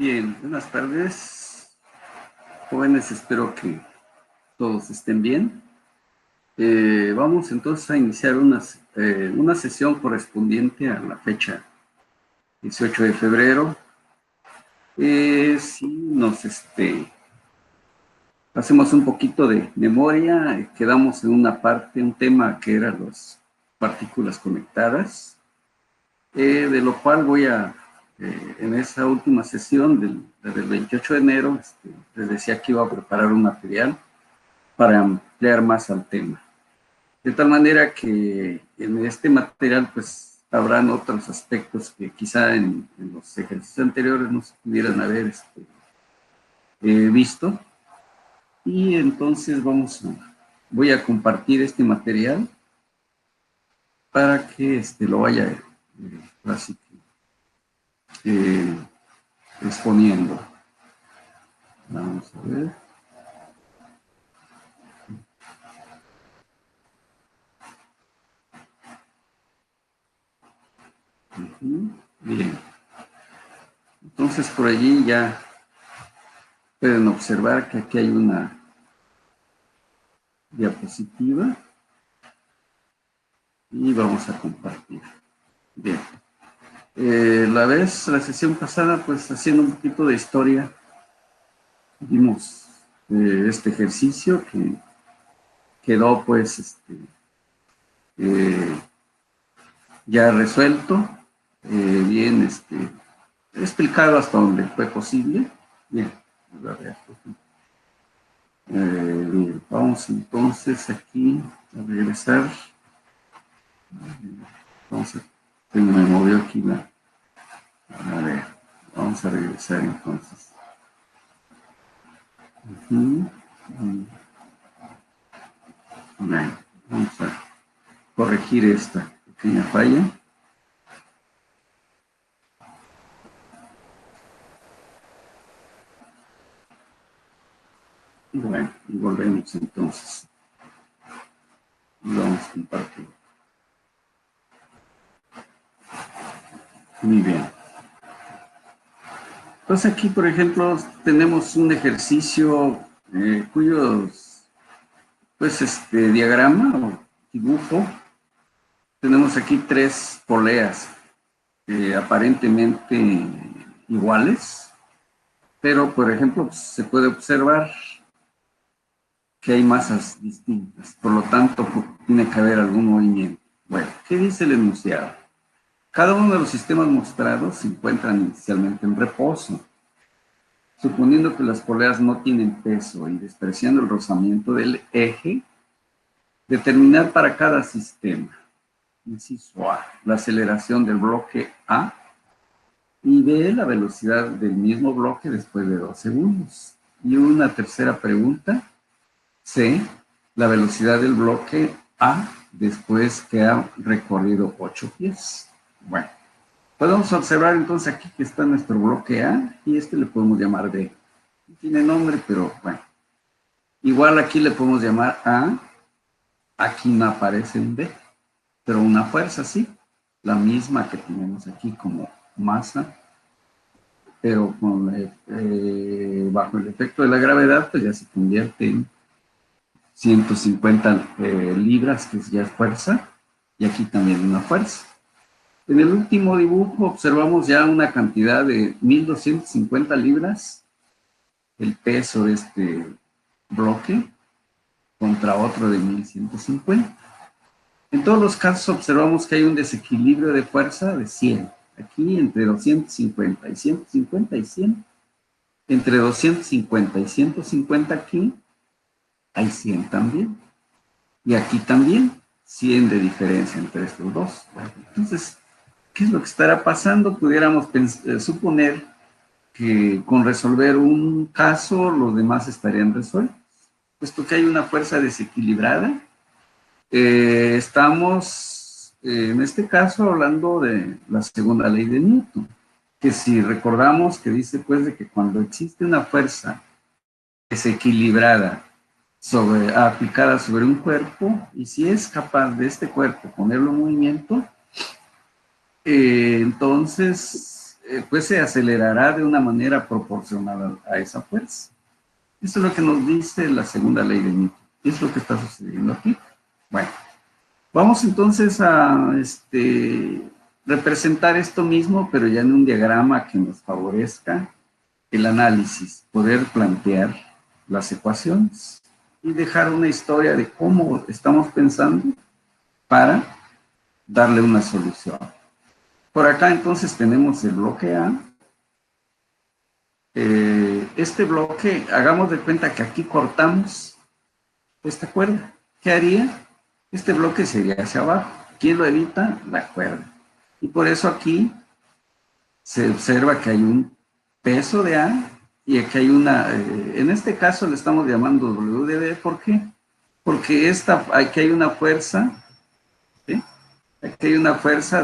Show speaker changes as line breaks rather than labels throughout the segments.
Bien, buenas tardes, jóvenes, espero que todos estén bien. Vamos entonces a iniciar una sesión correspondiente a la fecha 18 de febrero. Si nos hacemos un poquito de memoria, quedamos en una parte, un tema que era las partículas conectadas, de lo cual voy a en esa última sesión del 28 de enero, les decía que iba a preparar un material para ampliar más al tema. De tal manera que en este material, pues, habrán otros aspectos que quizá en los ejercicios anteriores no se pudieran haber visto. Y entonces voy a compartir este material para que lo vaya así exponiendo. Vamos a ver. Bien. Entonces por allí ya pueden observar que aquí hay una diapositiva y vamos a compartir. Bien. La sesión pasada, pues haciendo un poquito de historia, vimos este ejercicio que quedó pues ya resuelto, bien explicado hasta donde fue posible. Bien, bien, vamos entonces aquí a regresar. Se me movió aquí a ver, vamos a regresar entonces. Bien, vamos a corregir esta pequeña falla. Bueno, y volvemos entonces. Y vamos a compartir. Muy bien. Entonces aquí, por ejemplo, tenemos un ejercicio cuyos, pues, diagrama o dibujo. Tenemos aquí tres poleas aparentemente iguales, pero, por ejemplo, pues, se puede observar que hay masas distintas, por lo tanto, tiene que haber algún movimiento. Bueno, ¿qué dice el enunciado? Cada uno de los sistemas mostrados se encuentran inicialmente en reposo, suponiendo que las poleas no tienen peso y despreciando el rozamiento del eje, determinar para cada sistema, inciso A, la aceleración del bloque A y B, la velocidad del mismo bloque después de 2 segundos. Y una tercera pregunta, C, la velocidad del bloque A después que ha recorrido 8 pies. Bueno, podemos observar entonces aquí que está nuestro bloque A y le podemos llamar B. No tiene nombre, pero bueno. Igual aquí le podemos llamar A. Aquí no aparece un B, pero una fuerza sí, la misma que tenemos aquí como masa, pero bajo el efecto de la gravedad, pues ya se convierte en 150 libras, que ya es fuerza, y aquí también una fuerza. En el último dibujo observamos ya una cantidad de 1250 libras, el peso de este bloque, contra otro de 1150. En todos los casos observamos que hay un desequilibrio de fuerza de 100. Aquí entre 250 y 150 y 100. Entre 250 y 150 aquí hay 100 también. Y aquí también 100 de diferencia entre estos dos. Entonces, ¿qué es lo que estará pasando? Pudiéramos suponer que con resolver un caso los demás estarían resueltos. Puesto que hay una fuerza desequilibrada, estamos en este caso hablando de la segunda ley de Newton, que si recordamos que dice pues de que cuando existe una fuerza desequilibrada aplicada sobre un cuerpo, y si es capaz de este cuerpo ponerlo en movimiento, entonces pues se acelerará de una manera proporcional a esa fuerza. Eso es lo que nos dice la segunda ley de Newton. Es lo que está sucediendo aquí. Bueno, vamos entonces a representar esto mismo, pero ya en un diagrama que nos favorezca el análisis, poder plantear las ecuaciones y dejar una historia de cómo estamos pensando para darle una solución. Por acá entonces tenemos el bloque A. Este bloque, hagamos de cuenta que aquí cortamos esta cuerda. ¿Qué haría? Este bloque sería hacia abajo. ¿Quién lo evita? La cuerda. Y por eso aquí se observa que hay un peso de A y aquí hay una, en este caso le estamos llamando W de B. ¿Por qué? Porque aquí hay una fuerza, ¿sí? Aquí hay una fuerza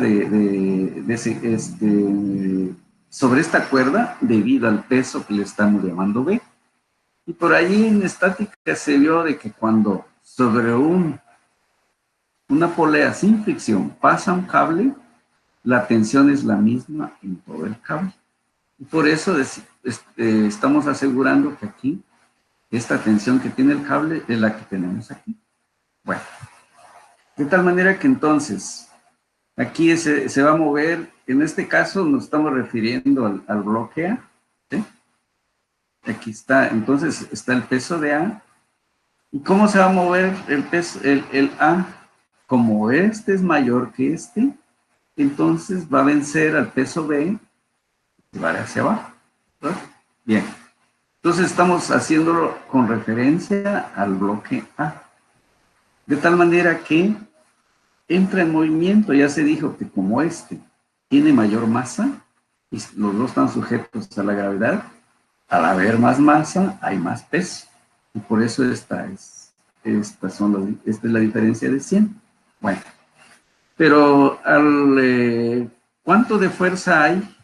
sobre esta cuerda debido al peso que le estamos llamando B. Y por allí en estática se vio de que cuando sobre una polea sin fricción pasa un cable, la tensión es la misma en todo el cable. Y por eso estamos asegurando que aquí, esta tensión que tiene el cable es la que tenemos aquí. Bueno, de tal manera que entonces, aquí se va a mover, en este caso nos estamos refiriendo al bloque A, ¿sí? Aquí está, entonces está el peso de A. ¿Y cómo se va a mover el peso, el A? Como este es mayor que este, entonces va a vencer al peso B y va hacia abajo, ¿verdad? Bien, entonces estamos haciéndolo con referencia al bloque A. De tal manera que entra en movimiento, ya se dijo que como este tiene mayor masa, y los dos están sujetos a la gravedad, al haber más masa, hay más peso. Y por eso esta es la diferencia de 100. Bueno, pero ¿cuánto de fuerza hay?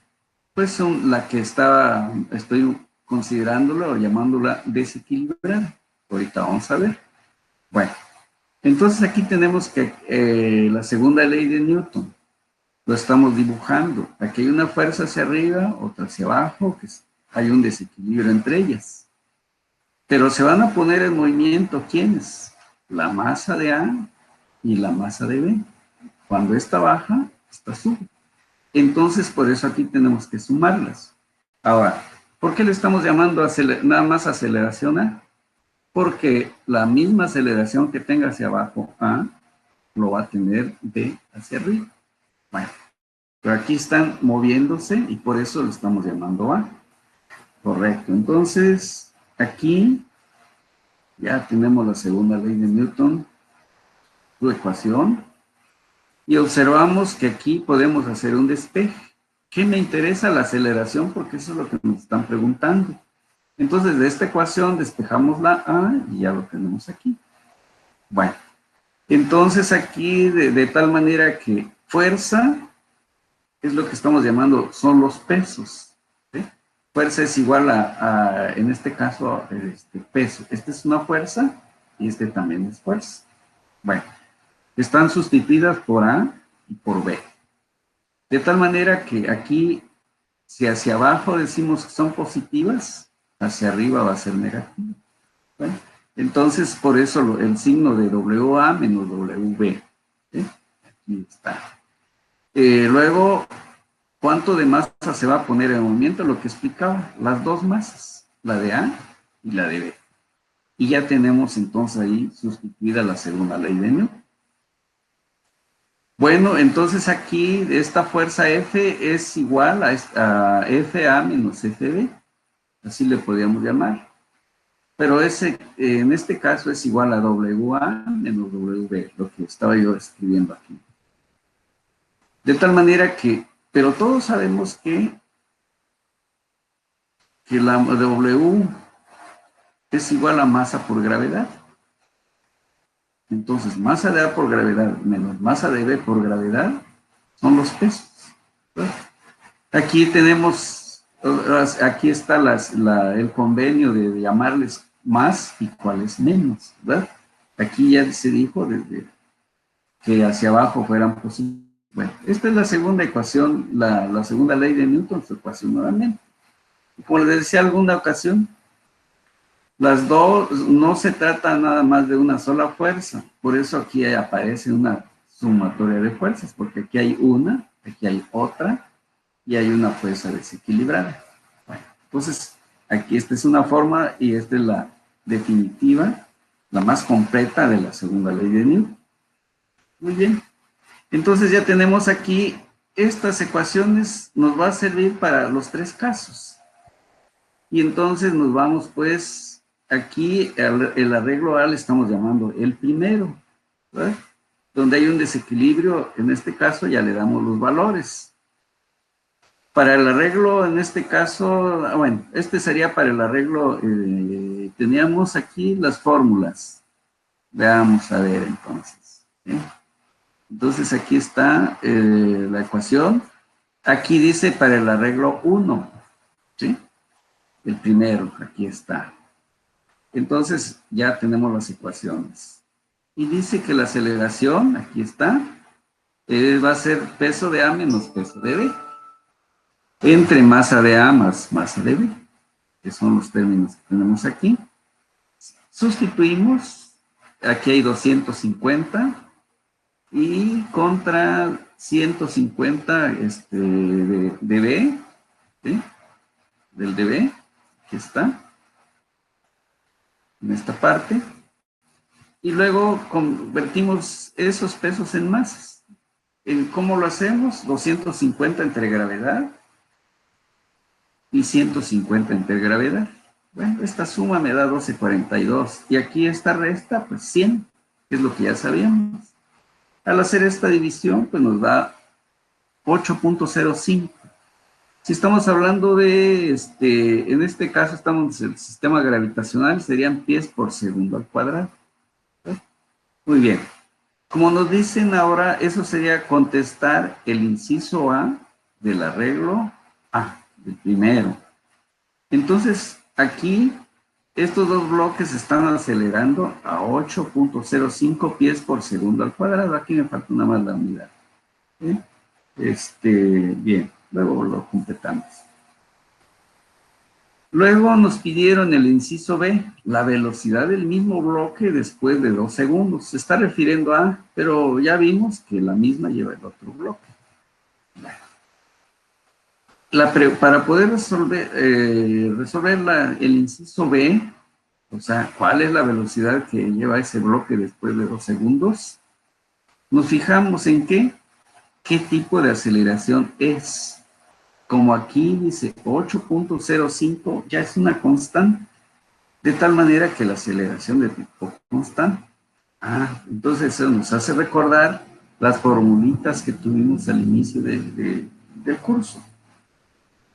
Pues la que estoy considerándola o llamándola desequilibrada. Ahorita vamos a ver. Bueno, entonces aquí tenemos que la segunda ley de Newton. Lo estamos dibujando. Aquí hay una fuerza hacia arriba, otra hacia abajo, hay un desequilibrio entre ellas. Pero se van a poner en movimiento, ¿quiénes? La masa de A y la masa de B. Cuando esta baja, esta sube. Entonces, por eso aquí tenemos que sumarlas. Ahora, ¿por qué le estamos llamando nada más aceleración A? Porque la misma aceleración que tenga hacia abajo A, lo va a tener B hacia arriba. Bueno, pero aquí están moviéndose y por eso lo estamos llamando A. Correcto. Entonces, aquí ya tenemos la segunda ley de Newton, su ecuación, y observamos que aquí podemos hacer un despeje. ¿Qué me interesa? La aceleración, porque eso es lo que nos están preguntando. Entonces, de esta ecuación despejamos la A y ya lo tenemos aquí. Bueno, entonces aquí de tal manera que fuerza es lo que estamos llamando, son los pesos. ¿Sí? Fuerza es igual en este caso, peso. Esta es una fuerza y este también es fuerza. Bueno, están sustituidas por A y por B. De tal manera que aquí, si hacia abajo decimos que son positivas, hacia arriba va a ser negativo. Bueno, entonces, por eso el signo de WA menos WB. ¿Sí? Aquí está. Luego, ¿cuánto de masa se va a poner en movimiento? Lo que explicaba, las dos masas, la de A y la de B. Y ya tenemos entonces ahí sustituida la segunda ley de Newton. Bueno, entonces aquí esta fuerza F es igual a FA menos FB, así le podríamos llamar. Pero en este caso es igual a WA menos WB, lo que estaba yo escribiendo aquí. De tal manera que, pero todos sabemos que la W es igual a masa por gravedad. Entonces, masa de A por gravedad menos masa de B por gravedad son los pesos. ¿Verdad? Aquí tenemos, aquí está el convenio de llamarles más y cuáles menos, ¿verdad? Aquí ya se dijo que hacia abajo fueran positivas Bueno, esta es la segunda ecuación, la segunda ley de Newton, su ecuación nuevamente. Como les decía alguna ocasión, las dos no se trata nada más de una sola fuerza, por eso aquí aparece una sumatoria de fuerzas, porque aquí hay una, aquí hay otra, y hay una fuerza desequilibrada. Bueno, entonces, aquí esta es una forma y esta es la definitiva, la más completa de la segunda ley de Newton. Muy bien. Entonces ya tenemos aquí estas ecuaciones, nos va a servir para los tres casos. Y entonces nos vamos pues, aquí el arreglo A le estamos llamando el primero, ¿verdad? Donde hay un desequilibrio, en este caso ya le damos los valores. Para el arreglo, en este caso, bueno, este sería para el arreglo, teníamos aquí las fórmulas. Veamos a ver entonces. Entonces aquí está la ecuación. Aquí dice para el arreglo 1, ¿sí? El primero, aquí está. Entonces ya tenemos las ecuaciones. Y dice que la aceleración, aquí está, va a ser peso de A menos peso de B. Entre masa de A más masa de B, que son los términos que tenemos aquí. Sustituimos, aquí hay 250 y contra 150 de B, ¿sí? Del dB, que está en esta parte, y luego convertimos esos pesos en masas. ¿Cómo lo hacemos? 250 entre gravedad y 150 entre gravedad. Bueno, esta suma me da 1242, y aquí esta resta, pues 100, que es lo que ya sabíamos. Al hacer esta división, pues nos da 8.05. Si estamos hablando de, en este caso estamos en el sistema gravitacional, serían pies por segundo al cuadrado. Muy bien. Como nos dicen ahora, eso sería contestar el inciso A del arreglo A, el primero. Entonces, aquí, estos dos bloques están acelerando a 8.05 pies por segundo al cuadrado. Aquí me falta una más la unidad. Bien, luego lo completamos. Luego nos pidieron el inciso B, la velocidad del mismo bloque después de 2 segundos. Se está refiriendo a, pero ya vimos que la misma lleva el otro bloque. Para poder resolver el inciso B, o sea, cuál es la velocidad que lleva ese bloque después de 2 segundos, nos fijamos en qué tipo de aceleración es. Como aquí dice 8.05, ya es una constante, de tal manera que la aceleración de tipo constante. Entonces eso nos hace recordar las formulitas que tuvimos al inicio del curso,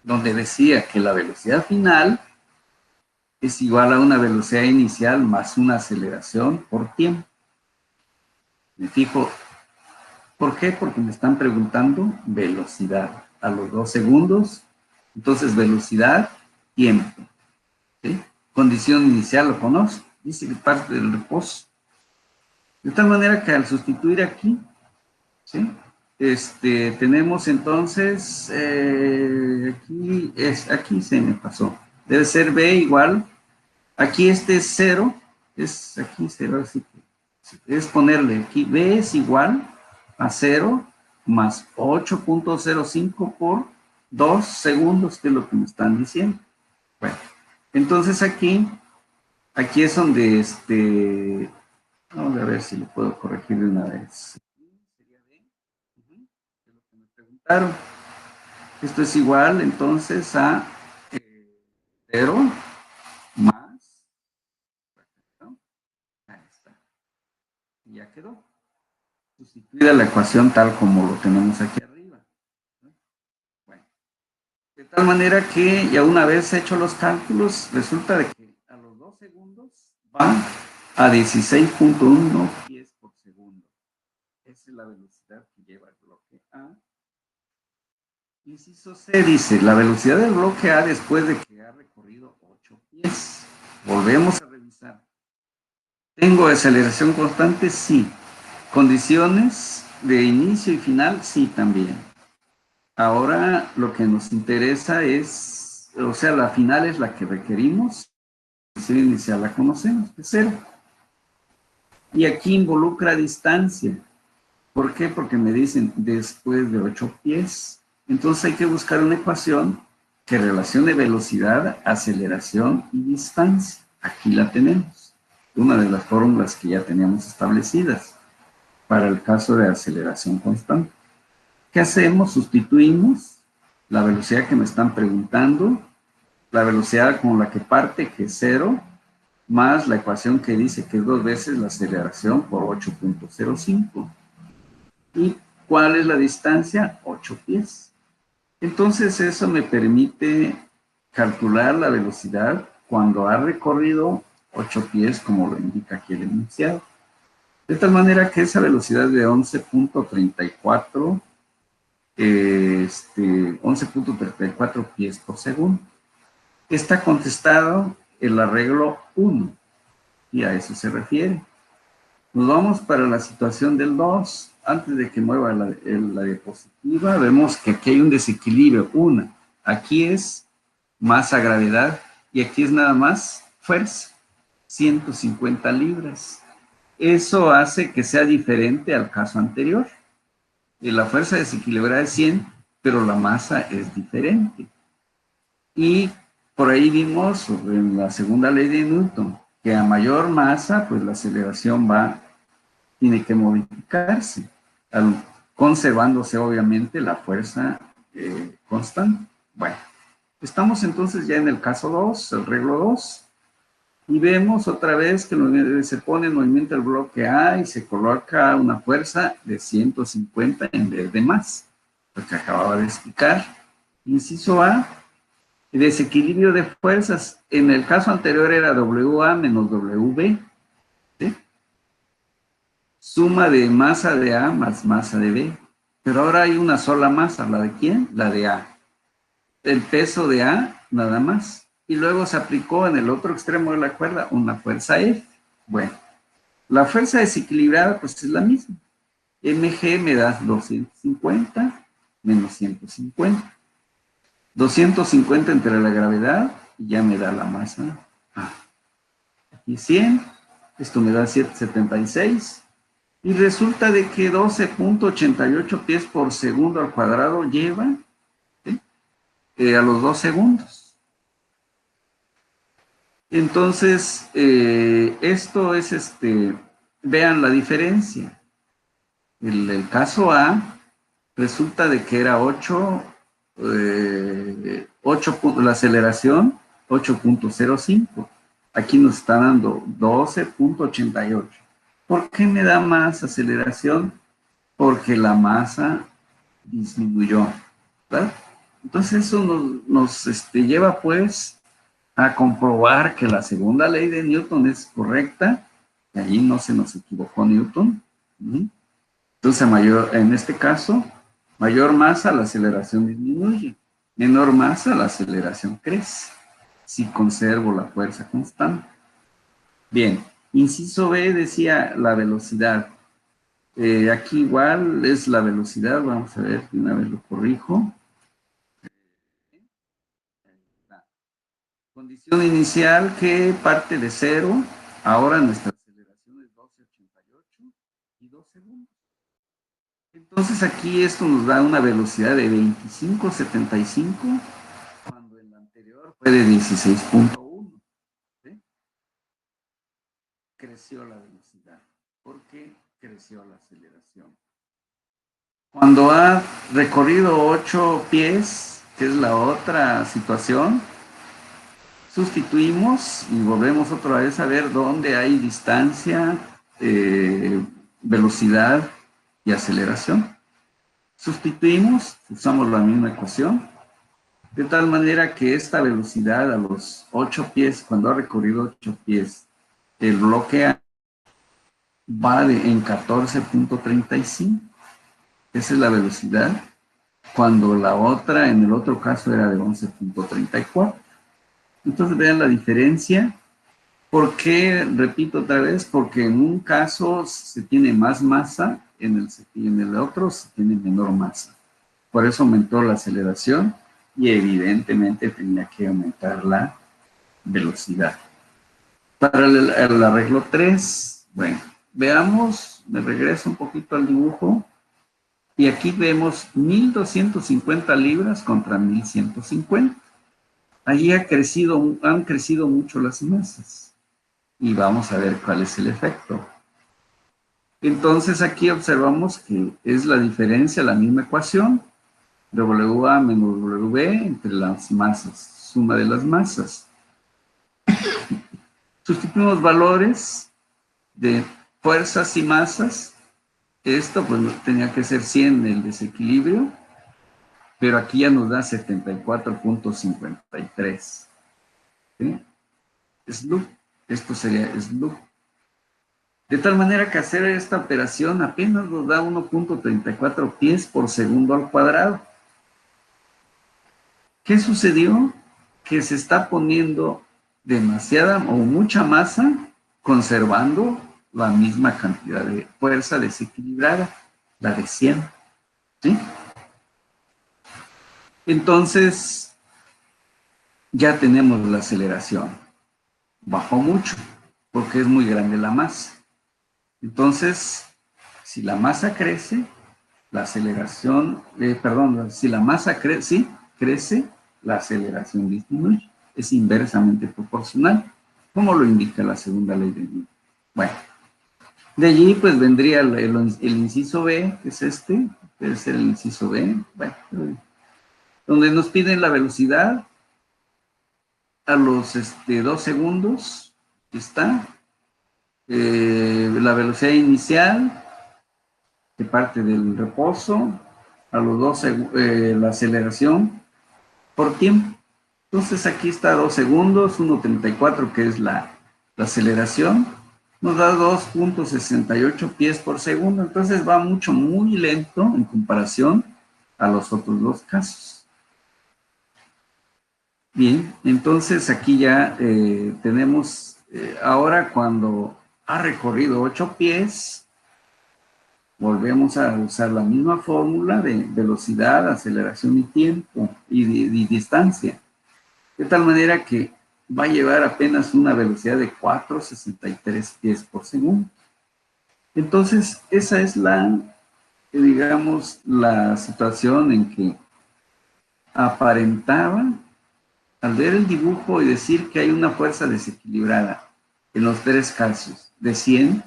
donde decía que la velocidad final es igual a una velocidad inicial más una aceleración por tiempo. Me fijo, ¿por qué? Porque me están preguntando velocidad a los 2 segundos, entonces velocidad, tiempo. ¿Sí? Condición inicial lo conozco, dice que parte del reposo. De tal manera que al sustituir aquí, ¿sí? Tenemos entonces, aquí se me pasó, debe ser B igual, aquí es 0, es aquí 0, así que es ponerle aquí, B es igual a 0 más 8.05 por 2 segundos, que es lo que me están diciendo. Bueno, entonces aquí es donde, vamos a ver si lo puedo corregir de una vez. Sería D, es lo que me preguntaron. Esto es igual entonces a 0 más, ¿no? Ahí está. Y ya quedó. Sustituida la ecuación tal como lo tenemos aquí arriba. Bueno, de tal manera que ya una vez hecho los cálculos, resulta de que a los 2 segundos va a 16.1 pies por segundo. Esa es la velocidad que lleva el bloque A. Inciso C dice, la velocidad del bloque A después de que ha recorrido 8 pies. Volvemos a revisar. ¿Tengo aceleración constante? Sí. Condiciones, de inicio y final, sí, también. Ahora lo que nos interesa es, o sea, la final es la que requerimos, la velocidad inicial la conocemos, es cero. Y aquí involucra distancia. ¿Por qué? Porque me dicen después de 8 pies. Entonces hay que buscar una ecuación que relacione velocidad, aceleración y distancia. Aquí la tenemos. Una de las fórmulas que ya teníamos establecidas para el caso de aceleración constante. ¿Qué hacemos? Sustituimos la velocidad que me están preguntando, la velocidad con la que parte, que es 0, más la ecuación que dice que es 2 veces la aceleración por 8.05. ¿Y cuál es la distancia? 8 pies. Entonces eso me permite calcular la velocidad cuando ha recorrido 8 pies, como lo indica aquí el enunciado. De tal manera que esa velocidad de 11.34 11.34 pies por segundo. Está contestado el arreglo 1 y a eso se refiere. Nos vamos para la situación del 2. Antes de que mueva la diapositiva, vemos que aquí hay un desequilibrio. Una, aquí es masa-gravedad y aquí es nada más fuerza, 150 libras. Eso hace que sea diferente al caso anterior. La fuerza desequilibrada es 100, pero la masa es diferente. Y por ahí vimos en la segunda ley de Newton que a mayor masa, pues la aceleración tiene que modificarse, conservándose obviamente la fuerza constante. Bueno, estamos entonces ya en el caso 2, el arreglo 2, y vemos otra vez que se pone en movimiento el bloque A y se coloca una fuerza de 150 en vez de más, lo que acababa de explicar. Inciso A, desequilibrio de fuerzas. En el caso anterior era WA menos WB, ¿sí? Suma de masa de A más masa de B. Pero ahora hay una sola masa, ¿la de quién? La de A. El peso de A, nada más. Y luego se aplicó en el otro extremo de la cuerda una fuerza F. Bueno, la fuerza desequilibrada pues es la misma. mg me da 250 menos 150. 250 entre la gravedad y ya me da la masa A. Aquí 100, esto me da 776. Y resulta de que 12.88 pies por segundo al cuadrado lleva a los 2 segundos. Entonces, esto es, vean la diferencia. El caso A resulta de que era 8, la aceleración 8.05. Aquí nos está dando 12.88. ¿Por qué me da más aceleración? Porque la masa disminuyó, ¿verdad? Entonces eso nos lleva pues a comprobar que la segunda ley de Newton es correcta, y allí no se nos equivocó Newton. Entonces en este caso, mayor masa, la aceleración disminuye, menor masa, la aceleración crece, si conservo la fuerza constante. Bien, inciso B decía la velocidad. Aquí igual es la velocidad, vamos a ver, de una vez lo corrijo. Condición inicial que parte de 0, ahora nuestra aceleración es 12.88 y 2 segundos. Entonces aquí esto nos da una velocidad de 25.75 cuando en la anterior fue de 16.1. ¿Sí? Creció la velocidad porque creció la aceleración. Cuando ha recorrido 8 pies, que es la otra situación, sustituimos y volvemos otra vez a ver dónde hay distancia, velocidad y aceleración. Sustituimos, usamos la misma ecuación, de tal manera que esta velocidad a los 8 pies, cuando ha recorrido 8 pies, el bloque A va en 14.35. Esa es la velocidad, cuando la otra, en el otro caso, era de 11.34. Entonces vean la diferencia ¿Por qué? Repito otra vez, porque en un caso se tiene más masa, y en el otro se tiene menor masa. Por eso aumentó la aceleración y evidentemente tenía que aumentar la velocidad. Para el arreglo 3, bueno, veamos, me regreso un poquito al dibujo, y aquí vemos 1.250 libras contra 1.150. Allí han crecido mucho las masas, y vamos a ver cuál es el efecto. Entonces aquí observamos que es la diferencia, la misma ecuación, WA menos W entre las masas, suma de las masas. Sustituimos valores de fuerzas y masas. Esto pues tenía que ser 100 el desequilibrio, pero aquí ya nos da 74.53. ¿Sí? SLUG, esto sería SLUG. De tal manera que hacer esta operación apenas nos da 1.34 pies por segundo al cuadrado. ¿Qué sucedió? Que se está poniendo demasiada o mucha masa conservando la misma cantidad de fuerza desequilibrada, la de 100. ¿Sí? Entonces, ya tenemos la aceleración. Bajó mucho porque es muy grande la masa. Entonces, si la masa crece, la aceleración, si la masa crece, la aceleración disminuye. Es inversamente proporcional, como lo indica la segunda ley de Newton. Bueno, de allí pues vendría el inciso B, que es este, debe ser el inciso B, bueno, donde nos piden la velocidad a los 2 segundos, está, la velocidad inicial, que parte del reposo, a los 2 la aceleración por tiempo. Entonces aquí está 2 segundos, 1.34 que es la aceleración, nos da 2.68 pies por segundo, entonces va muy lento en comparación a los otros dos casos. Bien, entonces aquí ya tenemos, ahora cuando ha recorrido 8 pies, volvemos a usar la misma fórmula de velocidad, aceleración y tiempo y distancia. De tal manera que va a llevar apenas una velocidad de 4.63 pies por segundo. Entonces, esa es digamos, la situación en que aparentaba, al ver el dibujo y decir que hay una fuerza desequilibrada en los tres casos de 100,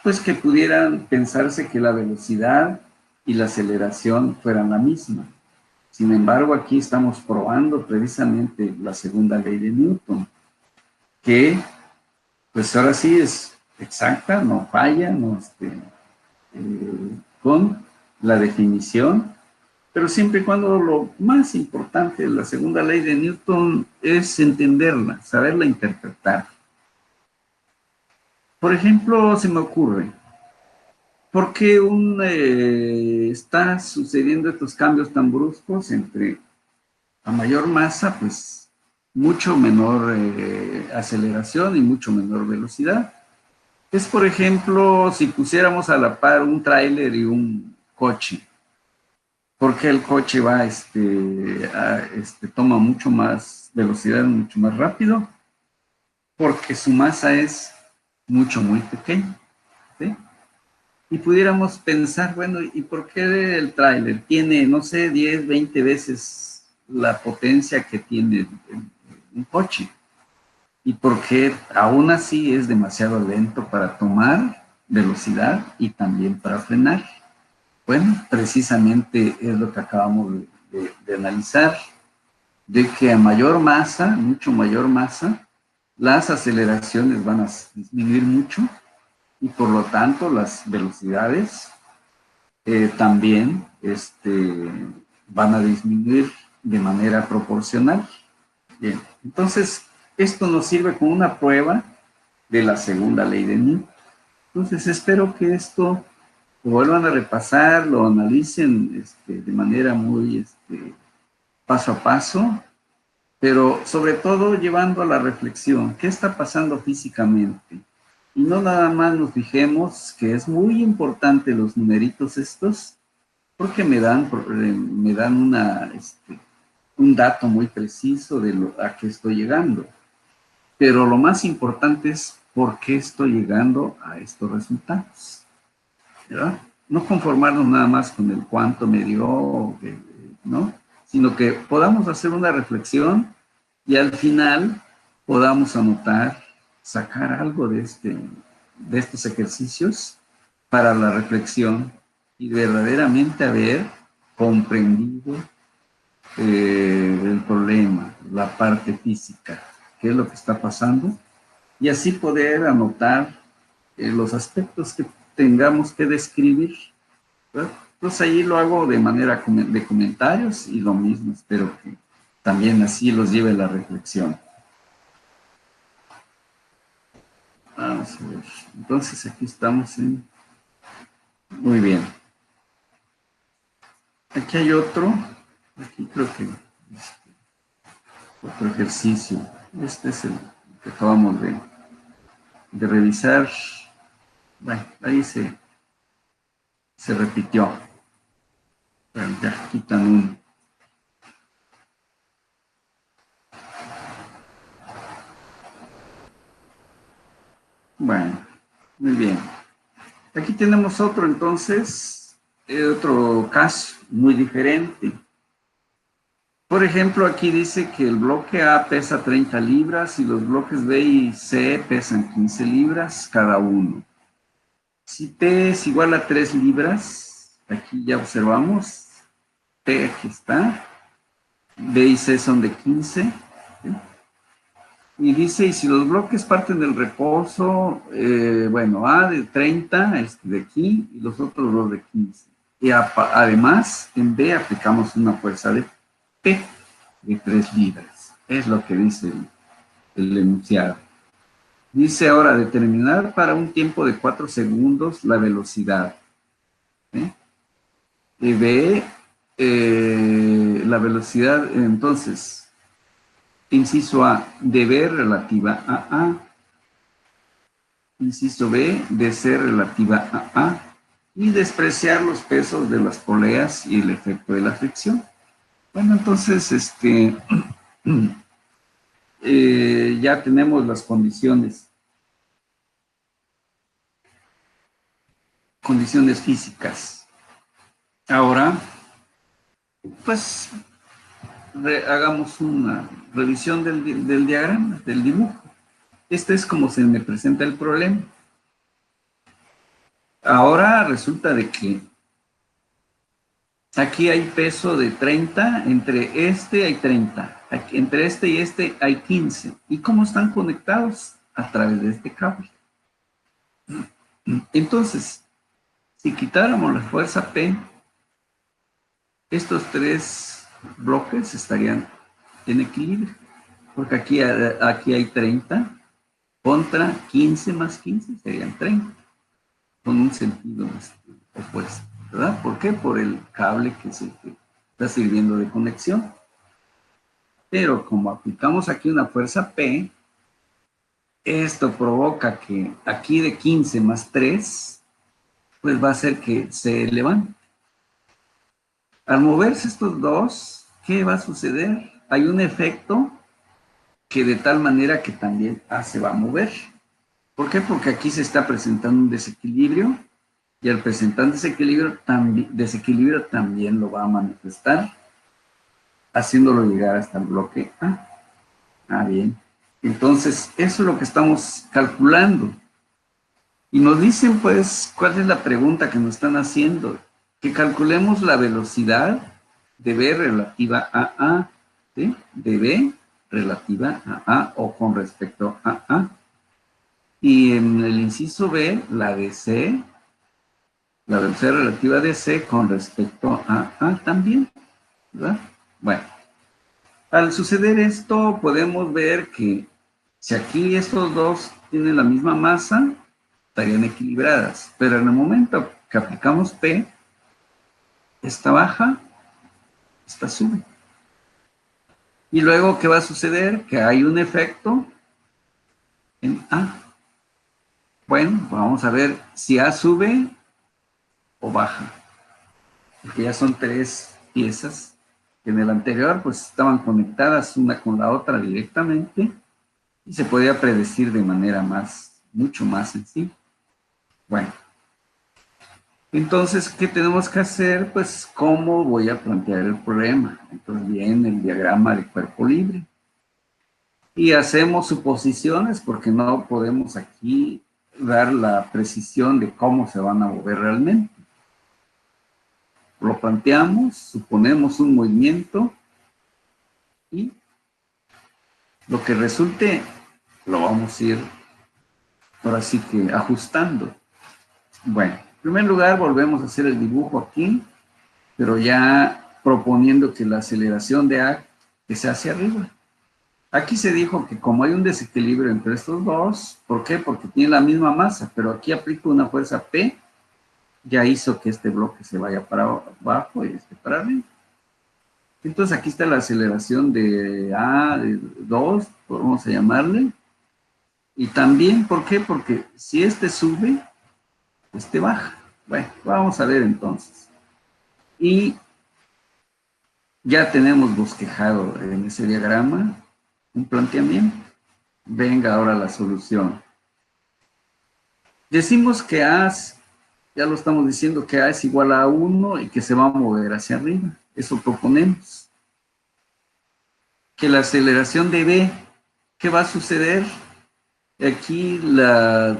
pues que pudieran pensarse que la velocidad y la aceleración fueran la misma. Sin embargo, aquí estamos probando precisamente la segunda ley de Newton, que pues ahora sí es exacta, no falla, con la definición, pero siempre y cuando lo más importante de la segunda ley de Newton es entenderla, saberla interpretar. Por ejemplo, se me ocurre, ¿por qué está sucediendo estos cambios tan bruscos entre a mayor masa, pues mucho menor aceleración y mucho menor velocidad? Es, por ejemplo, si pusiéramos a la par un tráiler y un coche. ¿Por qué el coche toma mucho más velocidad, mucho más rápido? Porque su masa es muy pequeña, ¿sí? Y pudiéramos pensar, bueno, ¿y por qué el tráiler tiene, no sé, 10, 20 veces la potencia que tiene un coche? ¿Y por qué aún así es demasiado lento para tomar velocidad y también para frenar? Bueno, precisamente es lo que acabamos de analizar, de que a mayor masa, mucho mayor masa, las aceleraciones van a disminuir mucho y por lo tanto las velocidades también van a disminuir de manera proporcional. Bien, entonces esto nos sirve como una prueba de la segunda ley de Newton. Entonces espero que esto lo vuelvan a repasar, lo analicen de manera muy paso a paso pero sobre todo llevando a la reflexión, ¿qué está pasando físicamente? Y no nada más nos fijemos que es muy importante los numeritos estos, porque me dan un dato muy preciso de a qué estoy llegando. Pero lo más importante es por qué estoy llegando a estos resultados, ¿verdad? No conformarnos nada más con el cuánto me dio, ¿no? Sino que podamos hacer una reflexión y al final podamos anotar, sacar algo de estos ejercicios para la reflexión y verdaderamente haber comprendido el problema, la parte física, qué es lo que está pasando, y así poder anotar los aspectos que tengamos que describir, ¿verdad? Entonces ahí lo hago de manera de comentarios y lo mismo, espero que también así los lleve la reflexión. Vamos a ver, entonces aquí estamos en... Muy bien. Aquí hay otro, aquí creo que otro ejercicio. Este es el que acabamos de revisar. Bueno, ahí se repitió. Bueno, ya quitan un... Bueno, muy bien. Aquí tenemos otro entonces, otro caso muy diferente. Por ejemplo, aquí dice que el bloque A pesa 30 libras y los bloques B y C pesan 15 libras cada uno. Si P es igual a 3 libras, aquí ya observamos, P aquí está, B y C son de 15, ¿sí? Y dice, y si los bloques parten del reposo, bueno, A de 30, de aquí, y los otros dos de 15. Y además, en B aplicamos una fuerza de P de 3 libras. Es lo que dice el enunciado. Dice ahora, determinar para un tiempo de 4 segundos la velocidad. ¿Sí? Y B, la velocidad, entonces, inciso A, de B relativa a A. Inciso B, de C relativa a A. Y despreciar los pesos de las poleas y el efecto de la fricción. Bueno, entonces, ya tenemos las condiciones físicas. Ahora, pues, hagamos una revisión del diagrama, del dibujo. Este es como se me presenta el problema. Ahora resulta de que aquí hay peso de 30, entre este hay 30, entre este y este hay 15. ¿Y cómo están conectados? A través de este cable. Entonces, si quitáramos la fuerza P, estos tres bloques estarían en equilibrio, porque aquí hay 30 contra 15 más 15 serían 30, con un sentido opuesto, ¿verdad? ¿Por qué? Por el cable que está sirviendo de conexión. Pero como aplicamos aquí una fuerza P, esto provoca que aquí de 15 más 3, pues va a hacer que se levante. Al moverse estos dos, ¿qué va a suceder? Hay un efecto que de tal manera que también se va a mover. ¿Por qué? Porque aquí se está presentando un desequilibrio y al presentar desequilibrio también lo va a manifestar, haciéndolo llegar hasta el bloque A. Ah, bien. Entonces, eso es lo que estamos calculando. Y nos dicen, pues, ¿cuál es la pregunta que nos están haciendo? Que calculemos la velocidad de B relativa a A, ¿sí? De B relativa a A o con respecto a A. Y en el inciso B, la de C, la velocidad relativa de C con respecto a A también, ¿verdad? Bueno, al suceder esto, podemos ver que si aquí estos dos tienen la misma masa, estarían equilibradas, pero en el momento que aplicamos P, esta baja, esta sube. Y luego, ¿qué va a suceder? Que hay un efecto en A. Bueno, vamos a ver si A sube o baja. Porque ya son tres piezas que en el anterior pues estaban conectadas una con la otra directamente y se podía predecir de manera mucho más sencilla. Bueno, entonces, ¿qué tenemos que hacer? Pues, ¿cómo voy a plantear el problema? Entonces, viene el diagrama de cuerpo libre. Y hacemos suposiciones porque no podemos aquí dar la precisión de cómo se van a mover realmente. Lo planteamos, suponemos un movimiento y lo que resulte lo vamos a ir ahora sí que ajustando. Bueno, en primer lugar volvemos a hacer el dibujo aquí, pero ya proponiendo que la aceleración de A que sea hacia arriba. Aquí se dijo que como hay un desequilibrio entre estos dos, ¿por qué? Porque tiene la misma masa, pero aquí aplico una fuerza P, ya hizo que este bloque se vaya para abajo y este para arriba. Entonces aquí está la aceleración de A, de 2, vamos a llamarle. Y también, ¿por qué? Porque si este sube, este baja. Bueno, vamos a ver entonces. Y ya tenemos bosquejado en ese diagrama un planteamiento. Venga ahora la solución. Decimos que A, ya lo estamos diciendo, que A es igual a 1 y que se va a mover hacia arriba. Eso proponemos. Que la aceleración de B, ¿qué va a suceder? Aquí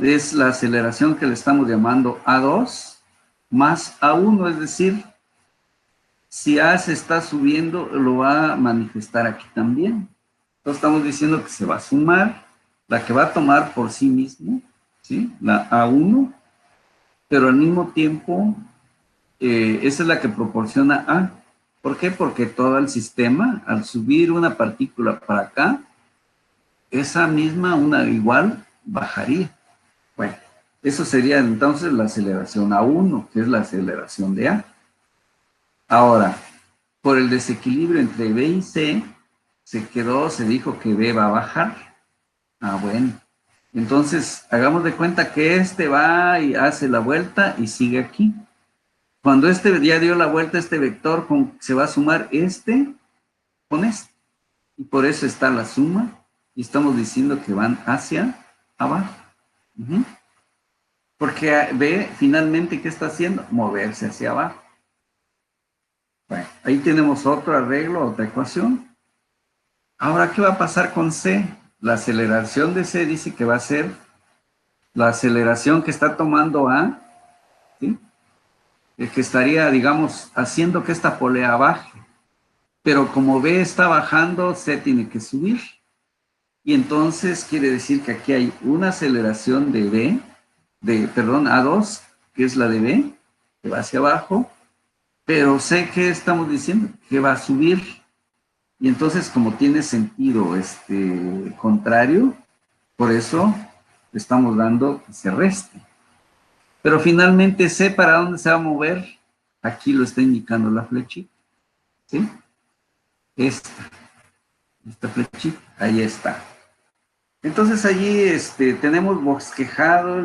es la aceleración que le estamos llamando A2 más A1, es decir, si A se está subiendo, lo va a manifestar aquí también. Entonces estamos diciendo que se va a sumar la que va a tomar por sí mismo, ¿sí? La A1, pero al mismo tiempo, esa es la que proporciona A. ¿Por qué? Porque todo el sistema, al subir una partícula para acá, esa misma, una igual, bajaría. Bueno, eso sería entonces la aceleración A1, que es la aceleración de A. Ahora, por el desequilibrio entre B y C, se dijo que B va a bajar. Ah, bueno. Entonces, hagamos de cuenta que este va y hace la vuelta y sigue aquí. Cuando este ya dio la vuelta, este vector se va a sumar este con este. Y por eso está la suma. Y estamos diciendo que van hacia abajo. Porque B finalmente, ¿qué está haciendo? Moverse hacia abajo. Bueno, ahí tenemos otro arreglo, otra ecuación. Ahora, ¿qué va a pasar con C? La aceleración de C dice que va a ser la aceleración que está tomando A, ¿sí? Que estaría, digamos, haciendo que esta polea baje. Pero como B está bajando, C tiene que subir. Y entonces quiere decir que aquí hay una aceleración de B, perdón, A2, que es la de B, que va hacia abajo, pero C, ¿qué estamos diciendo? Que va a subir. Y entonces, como tiene sentido contrario, por eso le estamos dando que se reste. Pero finalmente, C, ¿para dónde se va a mover? Aquí lo está indicando la flechita. ¿Sí? Esta flechita, ahí está. Entonces allí tenemos bosquejado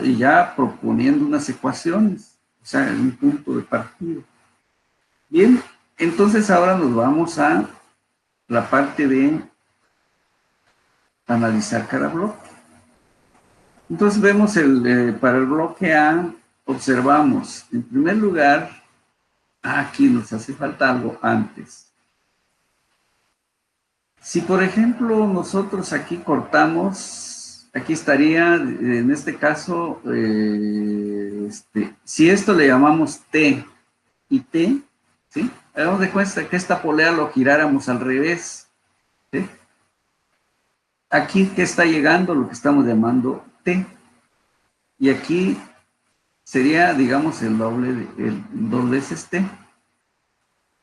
y ya proponiendo unas ecuaciones, o sea, en un punto de partida. Bien, entonces ahora nos vamos a la parte de analizar cada bloque. Entonces vemos para el bloque A, observamos, en primer lugar, aquí nos hace falta algo antes. Si por ejemplo nosotros aquí cortamos, aquí estaría, en este caso, si esto le llamamos T y T, ¿sí? Hagamos de cuenta que esta polea lo giráramos al revés, ¿sí? Aquí que está llegando lo que estamos llamando T. Y aquí sería, digamos, el doble es T.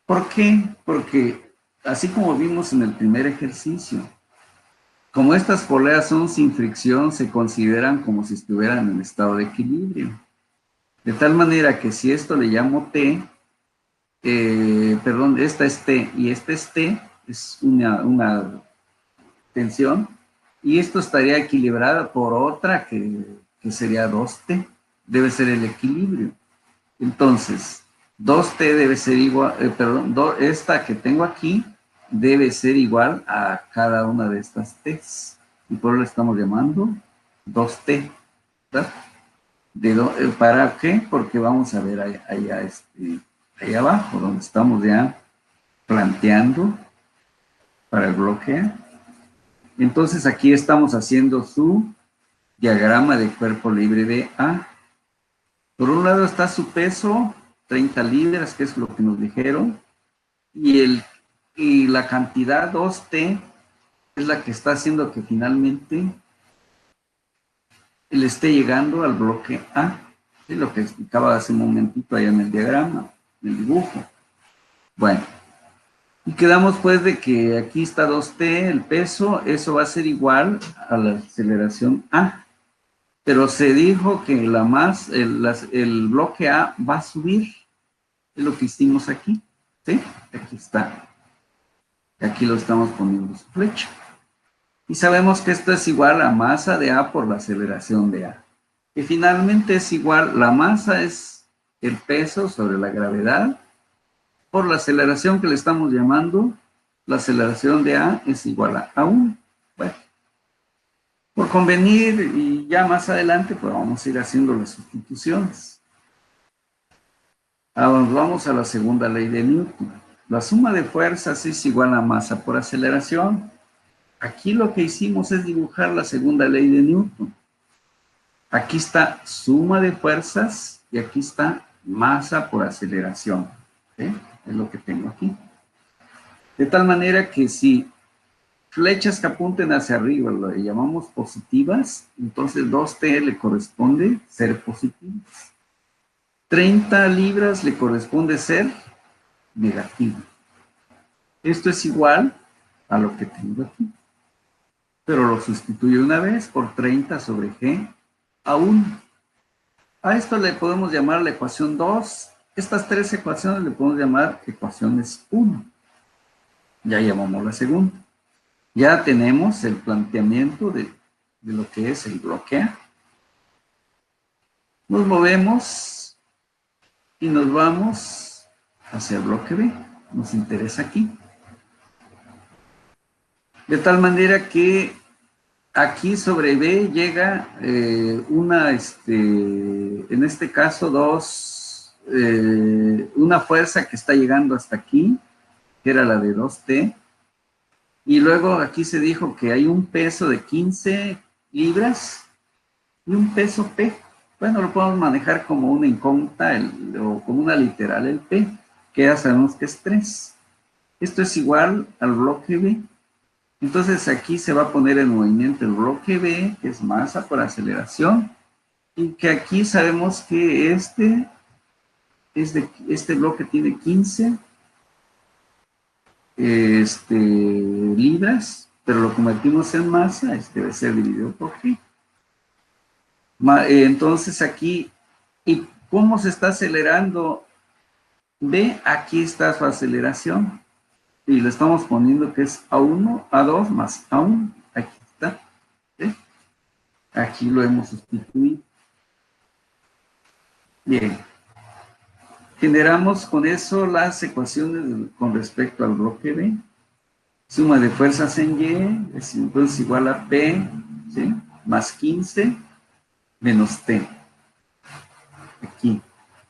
¿Por qué? Porque así como vimos en el primer ejercicio, como estas poleas son sin fricción, se consideran como si estuvieran en estado de equilibrio. De tal manera que si esto le llamo T, perdón, esta es T y esta es T, es una tensión, y esto estaría equilibrada por otra que sería 2T, debe ser el equilibrio. Entonces, 2T debe ser igual, perdón, esta que tengo aquí debe ser igual a cada una de estas T's, y por eso le estamos llamando 2T, ¿verdad? ¿Para qué? Porque vamos a ver ahí abajo, donde estamos ya planteando para el bloque A. Entonces aquí estamos haciendo su diagrama de cuerpo libre de A. Por un lado está su peso, 30 libras, que es lo que nos dijeron, y la cantidad 2T es la que está haciendo que finalmente él esté llegando al bloque A. Es lo que explicaba hace un momentito allá en el diagrama, en el dibujo. Bueno, y quedamos pues de que aquí está 2T, el peso, eso va a ser igual a la aceleración A. Pero se dijo que el bloque A va a subir. Es lo que hicimos aquí. ¿Sí? Aquí está. Aquí lo estamos poniendo su flecha. Y sabemos que esto es igual a masa de A por la aceleración de A. Que finalmente es igual, la masa es el peso sobre la gravedad por la aceleración que le estamos llamando, la aceleración de A es igual a 1. Bueno, por convenir y ya más adelante, pues vamos a ir haciendo las sustituciones. Ahora vamos a la segunda ley de Newton. La suma de fuerzas es igual a masa por aceleración. Aquí lo que hicimos es dibujar la segunda ley de Newton. Aquí está suma de fuerzas y aquí está masa por aceleración. ¿Sí? Es lo que tengo aquí. De tal manera que si flechas que apunten hacia arriba lo llamamos positivas, entonces 2T le corresponde ser positivas. 30 libras le corresponde ser negativo. Esto es igual a lo que tengo aquí. Pero lo sustituyo una vez por 30 sobre G a 1. A esto le podemos llamar la ecuación 2. Estas tres ecuaciones le podemos llamar ecuaciones 1. Ya llamamos la segunda. Ya tenemos el planteamiento de lo que es el bloque A. Nos movemos y nos vamos hacia el bloque B. Nos interesa aquí. De tal manera que aquí sobre B llega en este caso una fuerza que está llegando hasta aquí, que era la de 2T, y luego aquí se dijo que hay un peso de 15 libras y un peso P. Bueno, lo podemos manejar como una incógnita o como una literal el P, que ya sabemos que es 3. Esto es igual al bloque B. Entonces aquí se va a poner en movimiento el bloque B, que es masa por aceleración, y que aquí sabemos que este bloque tiene 15 libras, pero lo convertimos en masa, debe ser dividido por G. Entonces aquí, ¿y cómo se está acelerando B? Aquí está su aceleración. Y le estamos poniendo que es A1, A2 más A1. Aquí está. ¿Sí? Aquí lo hemos sustituido. Bien. Generamos con eso las ecuaciones con respecto al bloque B. Suma de fuerzas en Y es entonces igual a P, ¿sí? Más 15 menos T. Aquí.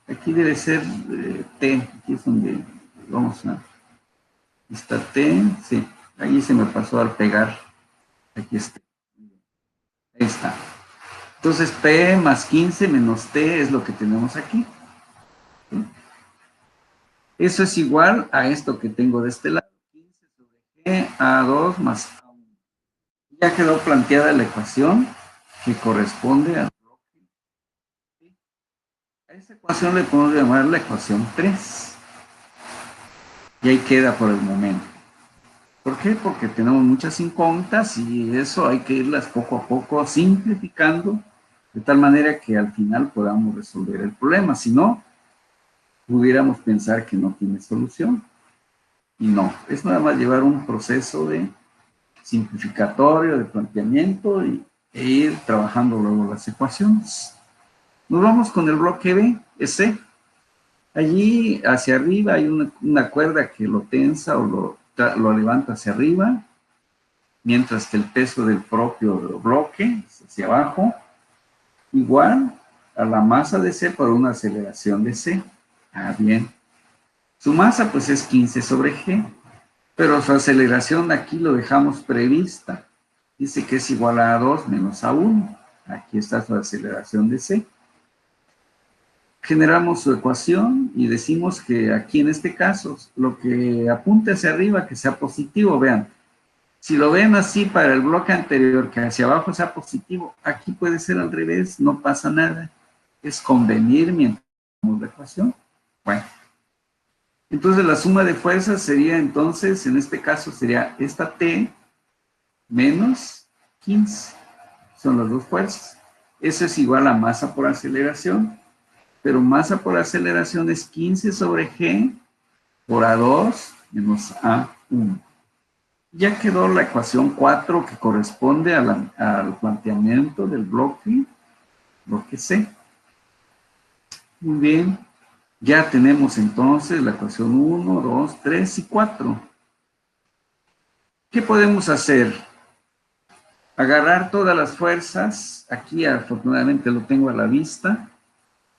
Aquí debe ser T. Aquí es donde vamos a... Está T, sí. Ahí se me pasó al pegar. Aquí está. Ahí está. Entonces P más 15 menos T es lo que tenemos aquí. ¿Sí? Eso es igual a esto que tengo de este lado. 15 sobre G A2 más A1. Ya quedó planteada la ecuación que corresponde al bloque. ¿Sí? A esa ecuación le podemos llamar la ecuación 3. Y ahí queda por el momento. ¿Por qué? Porque tenemos muchas incógnitas y eso hay que irlas poco a poco simplificando de tal manera que al final podamos resolver el problema. Si no, pudiéramos pensar que no tiene solución. Y no, es nada más llevar un proceso de simplificatorio, de planteamiento e ir trabajando luego las ecuaciones. Nos vamos con el bloque B, es C. Allí hacia arriba hay una cuerda que lo tensa o lo levanta hacia arriba, mientras que el peso del propio bloque es hacia abajo, igual a la masa de C por una aceleración de C. Ah, bien. Su masa pues es 15 sobre G, pero su aceleración aquí lo dejamos prevista. Dice que es igual a 2 menos a 1. Aquí está su aceleración de C. Generamos su ecuación y decimos que aquí en este caso, lo que apunte hacia arriba, que sea positivo, vean. Si lo ven así para el bloque anterior, que hacia abajo sea positivo, aquí puede ser al revés, no pasa nada. Es convenir mientras hacemos la ecuación. Bueno, entonces la suma de fuerzas sería entonces, en este caso sería esta T menos 15. Son las dos fuerzas. Eso es igual a masa por aceleración, pero masa por aceleración es 15 sobre G por A2 menos A1. Ya quedó la ecuación 4 que corresponde al planteamiento del bloque C. Muy bien, ya tenemos entonces la ecuación 1, 2, 3 y 4. ¿Qué podemos hacer? Agarrar todas las fuerzas, aquí afortunadamente lo tengo a la vista,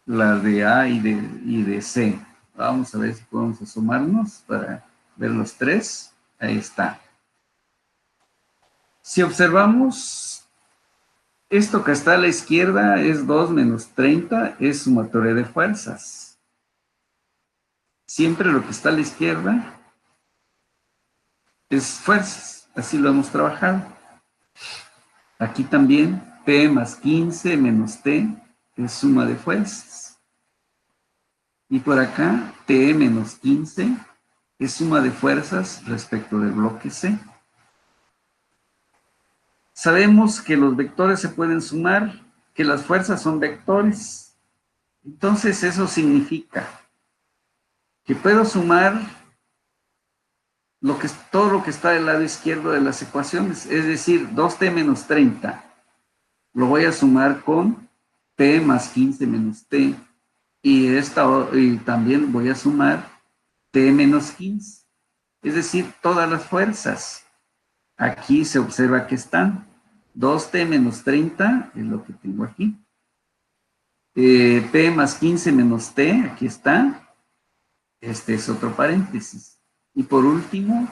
la de A y de C. Vamos a ver si podemos asomarnos para ver los tres. Ahí está. Si observamos, esto que está a la izquierda es 2 menos 30, es sumatoria de fuerzas. Siempre lo que está a la izquierda es fuerzas, así lo hemos trabajado. Aquí también, P más 15 menos T es suma de fuerzas. Y por acá, T menos 15 es suma de fuerzas respecto del bloque C. Sabemos que los vectores se pueden sumar, que las fuerzas son vectores. Entonces eso significa que puedo sumar todo lo que está del lado izquierdo de las ecuaciones, es decir, 2t menos 30. Lo voy a sumar con p más 15 menos t. Y también voy a sumar t menos 15. Es decir, todas las fuerzas. Aquí se observa que están 2t menos 30, es lo que tengo aquí. P más 15 menos t, aquí está. Este es otro paréntesis. Y por último,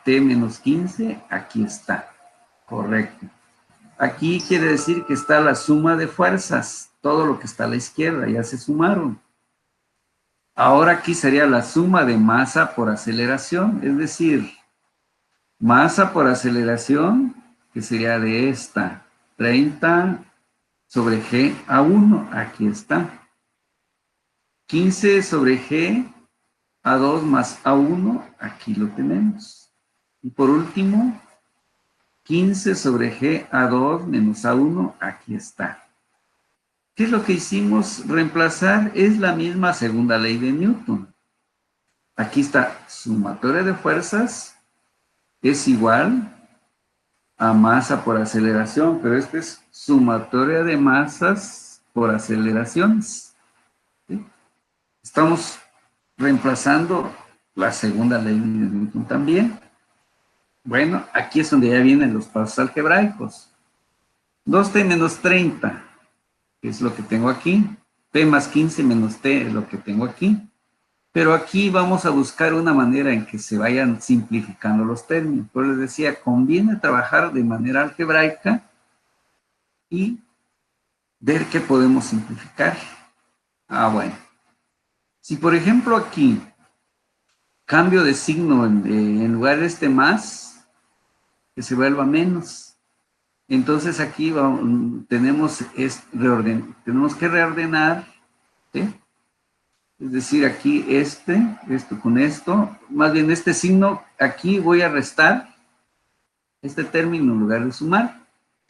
t menos 15, aquí está. Correcto. Aquí quiere decir que está la suma de fuerzas. Todo lo que está a la izquierda ya se sumaron. Ahora aquí sería la suma de masa por aceleración, es decir, masa por aceleración, que sería de esta, 30 sobre G a 1, aquí está. 15 sobre G a 2 más a 1, aquí lo tenemos. Y por último, 15 sobre G a 2 menos a 1, aquí está. ¿Qué es lo que hicimos? Reemplazar es la misma segunda ley de Newton. Aquí está, sumatoria de fuerzas es igual a masa por aceleración, pero este es sumatoria de masas por aceleraciones. ¿Sí? Estamos reemplazando la segunda ley de Newton también. Bueno, aquí es donde ya vienen los pasos algebraicos. 2t menos 30, que es lo que tengo aquí. P más 15 menos t es lo que tengo aquí. Pero aquí vamos a buscar una manera en que se vayan simplificando los términos. Pero les decía, conviene trabajar de manera algebraica y ver qué podemos simplificar. Bueno. Si por ejemplo aquí cambio de signo en lugar de este más, que se vuelva menos. Entonces aquí tenemos que reordenar, ¿sí? Es decir, aquí esto con esto, más bien este signo, aquí voy a restar este término en lugar de sumar.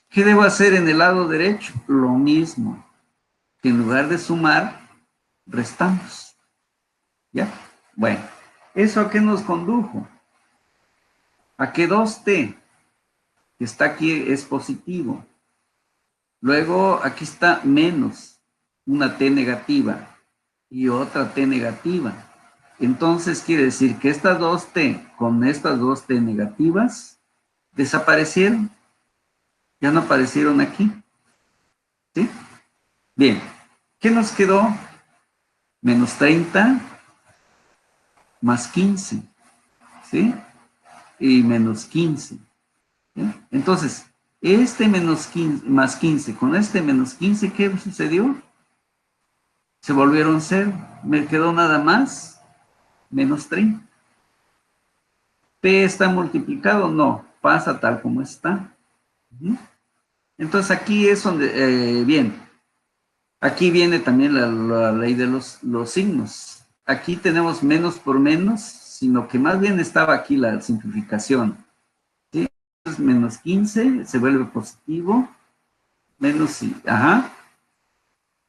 ¿Qué debo hacer en el lado derecho? Lo mismo, que en lugar de sumar, restamos. ¿Ya? Bueno, ¿eso a qué nos condujo? a que 2t, que está aquí, es positivo. Luego aquí está menos una t negativa y otra t negativa. Entonces quiere decir que estas 2t con estas 2t negativas desaparecieron. Ya no aparecieron aquí. ¿Sí? Bien. ¿Qué nos quedó? Menos 30 más 15. ¿Sí? Y menos 15. ¿Sí? Entonces, este menos 15, más 15 con este menos 15, ¿qué sucedió? Se volvieron cero. Me quedó nada más menos 30. ¿P está multiplicado? No, pasa tal como está. Entonces aquí es donde, bien, aquí viene también la ley de los signos. Aquí tenemos menos por menos, sino que más bien estaba aquí la simplificación. ¿Sí? Entonces menos 15 se vuelve positivo, menos, ajá.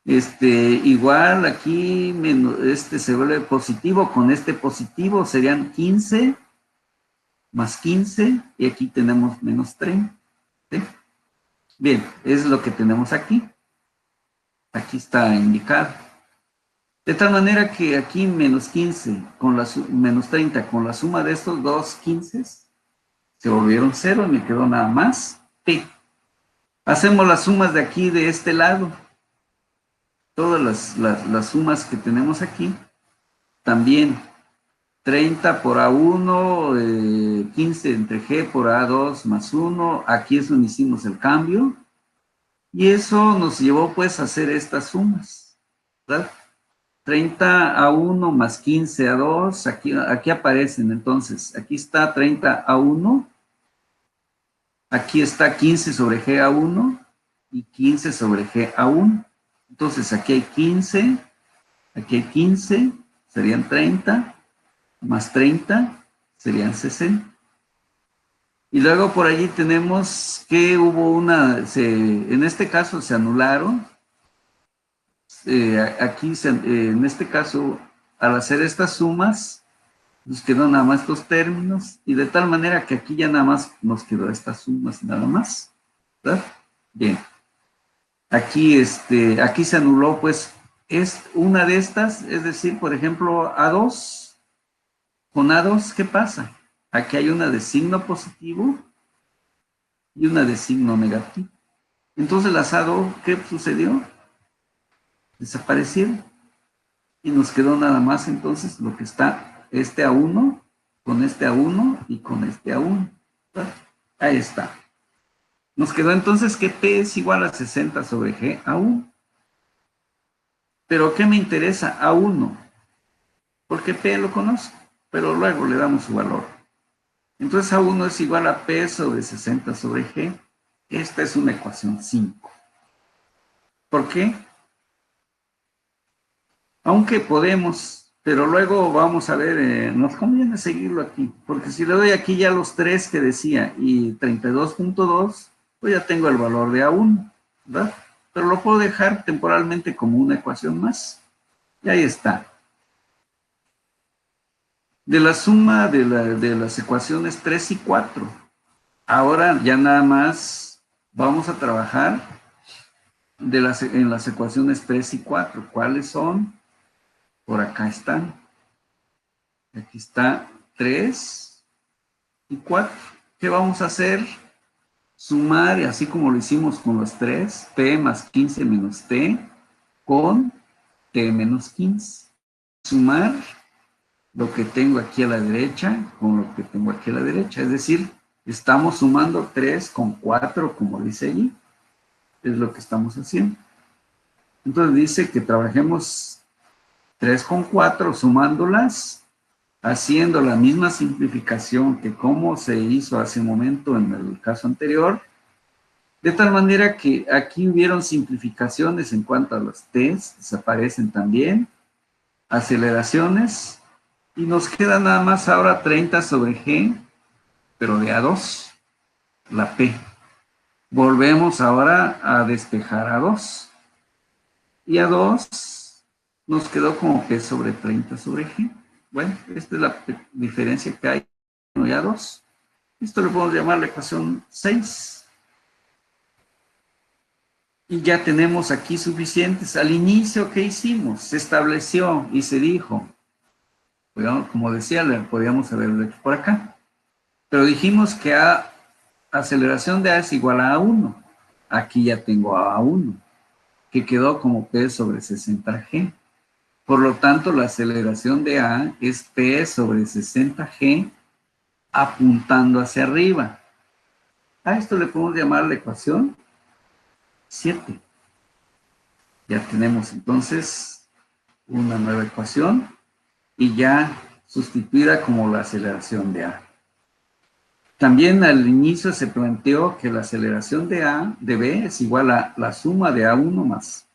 Igual aquí menos, se vuelve positivo, con este positivo serían 15 más 15, y aquí tenemos menos 30. ¿Sí? Bien, es lo que tenemos aquí. Aquí está indicado. De tal manera que aquí menos 15 con menos 30 con la suma de estos dos 15 se volvieron cero y me quedó nada más P. Hacemos las sumas de aquí, de este lado. Todas las sumas que tenemos aquí. También 30 por A1, 15 entre G por A2 más 1. Aquí es donde hicimos el cambio. Y eso nos llevó pues a hacer estas sumas, ¿verdad? 30 a 1 más 15 a 2, aquí aparecen entonces, aquí está 30 a 1, aquí está 15 sobre G a 1 y 15 sobre G a 1. Entonces aquí hay 15, aquí hay 15, serían 30, más 30 serían 60. Y luego por allí tenemos que hubo en este caso se anularon. Aquí, en este caso, al hacer estas sumas, nos quedó nada más estos términos, y de tal manera que aquí ya nada más nos quedó estas sumas, nada más, ¿verdad? Bien. Aquí se anuló, pues, es una de estas, es decir, por ejemplo, A2. Con A2, ¿qué pasa? Aquí hay una de signo positivo y una de signo negativo. Entonces las A2, ¿qué sucedió? Desaparecieron. Y nos quedó nada más entonces lo que está este A1, con este A1 y con este A1. ¿Verdad? Ahí está. Nos quedó entonces que P es igual a 60 sobre G A1. ¿Pero qué me interesa? A1. Porque P lo conozco, pero luego le damos su valor. Entonces A1 es igual a P sobre 60 sobre G. Esta es una ecuación 5. ¿Por qué? Aunque podemos, pero luego vamos a ver, nos conviene seguirlo aquí, porque si le doy aquí ya los 3 que decía y 32.2, pues ya tengo el valor de A1, ¿verdad? Pero lo puedo dejar temporalmente como una ecuación más. Y ahí está. De la suma de las ecuaciones 3 y 4, ahora ya nada más vamos a trabajar en las ecuaciones 3 y 4. ¿Cuáles son? Por acá están. Aquí está 3 y 4. ¿Qué vamos a hacer? Sumar, así como lo hicimos con los 3, P más 15 menos T con T menos 15. Sumar lo que tengo aquí a la derecha con lo que tengo aquí a la derecha. Es decir, estamos sumando 3 con 4, como dice allí. Es lo que estamos haciendo. Entonces dice que trabajemos 3 con 4 sumándolas, haciendo la misma simplificación que como se hizo hace un momento en el caso anterior, de tal manera que aquí hubieron simplificaciones en cuanto a los t's, desaparecen también, aceleraciones, y nos queda nada más ahora 30 sobre G, pero de A2, la P. Volvemos ahora a despejar A2, y A2 nos quedó como P sobre 30 sobre G. Bueno, esta es la diferencia que hay en A2. Esto le podemos llamar la ecuación 6. Y ya tenemos aquí suficientes. Al inicio, ¿qué hicimos? Se estableció y se dijo, como decía, podíamos haberlo hecho por acá. Pero dijimos que aceleración de A es igual a A1. Aquí ya tengo a A1, que quedó como P sobre 60G. Por lo tanto, la aceleración de A es P sobre 60G apuntando hacia arriba. A esto le podemos llamar la ecuación 7. Ya tenemos entonces una nueva ecuación y ya sustituida como la aceleración de A. También al inicio se planteó que la aceleración de B es igual a la suma de A1 más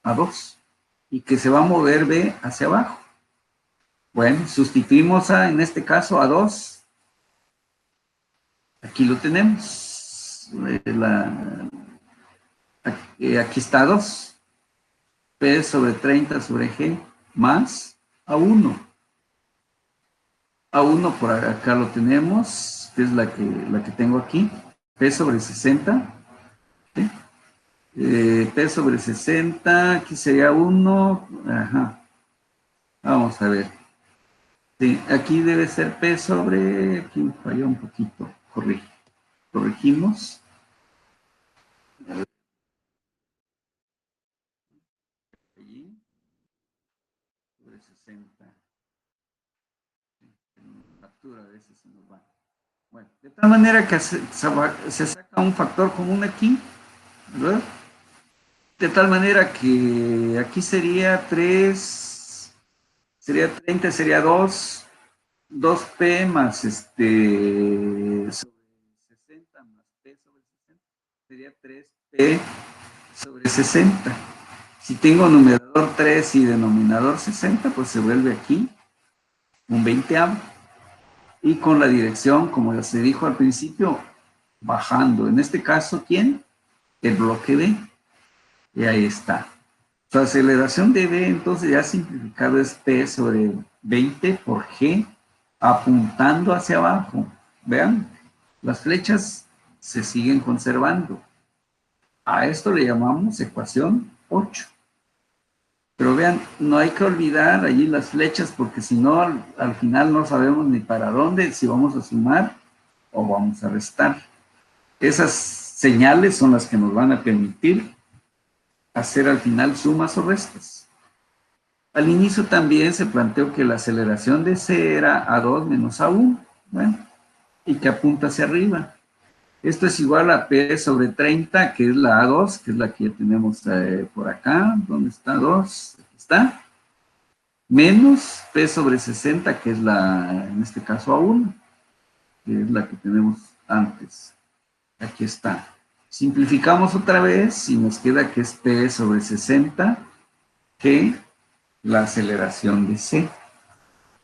A2 y que se va a mover B hacia abajo. Bueno, sustituimos en este caso A2. Aquí lo tenemos. Aquí está 2. P sobre 30 sobre G más A1. A1 por acá lo tenemos, que es la que tengo aquí. P sobre 60. ¿Sí? P sobre 60, aquí sería 1. Ajá. Vamos a ver. Sí, aquí debe ser P sobre, aquí falló un poquito. Corregimos. Allí, sobre 60. En factura a veces se nos va. Bueno, de tal manera que se saca un factor común aquí, ¿verdad? De tal manera que aquí sería 3, sería 30, sería 2P más sobre 60 más P sobre 60, sería 3P sobre 60. Si tengo numerador 3 y denominador 60, pues se vuelve aquí un 20avo. Y con la dirección, como ya se dijo al principio, bajando. En este caso, ¿quién? El bloque B. Y ahí está. Su aceleración de B, entonces ya simplificado, es P sobre 20 por G, apuntando hacia abajo. Vean, las flechas se siguen conservando. A esto le llamamos ecuación 8. Pero vean, no hay que olvidar allí las flechas porque si no, al final no sabemos ni para dónde, si vamos a sumar o vamos a restar. Esas señales son las que nos van a permitir hacer al final sumas o restas. Al inicio también se planteó que la aceleración de C era A2 menos A1, bueno, y que apunta hacia arriba. Esto es igual a P sobre 30, que es la A2, que es la que tenemos por acá. ¿Dónde está 2? Aquí está. Menos P sobre 60, que es en este caso A1, que es la que tenemos antes. Aquí está. Simplificamos otra vez y nos queda que es P sobre 60, que la aceleración de C.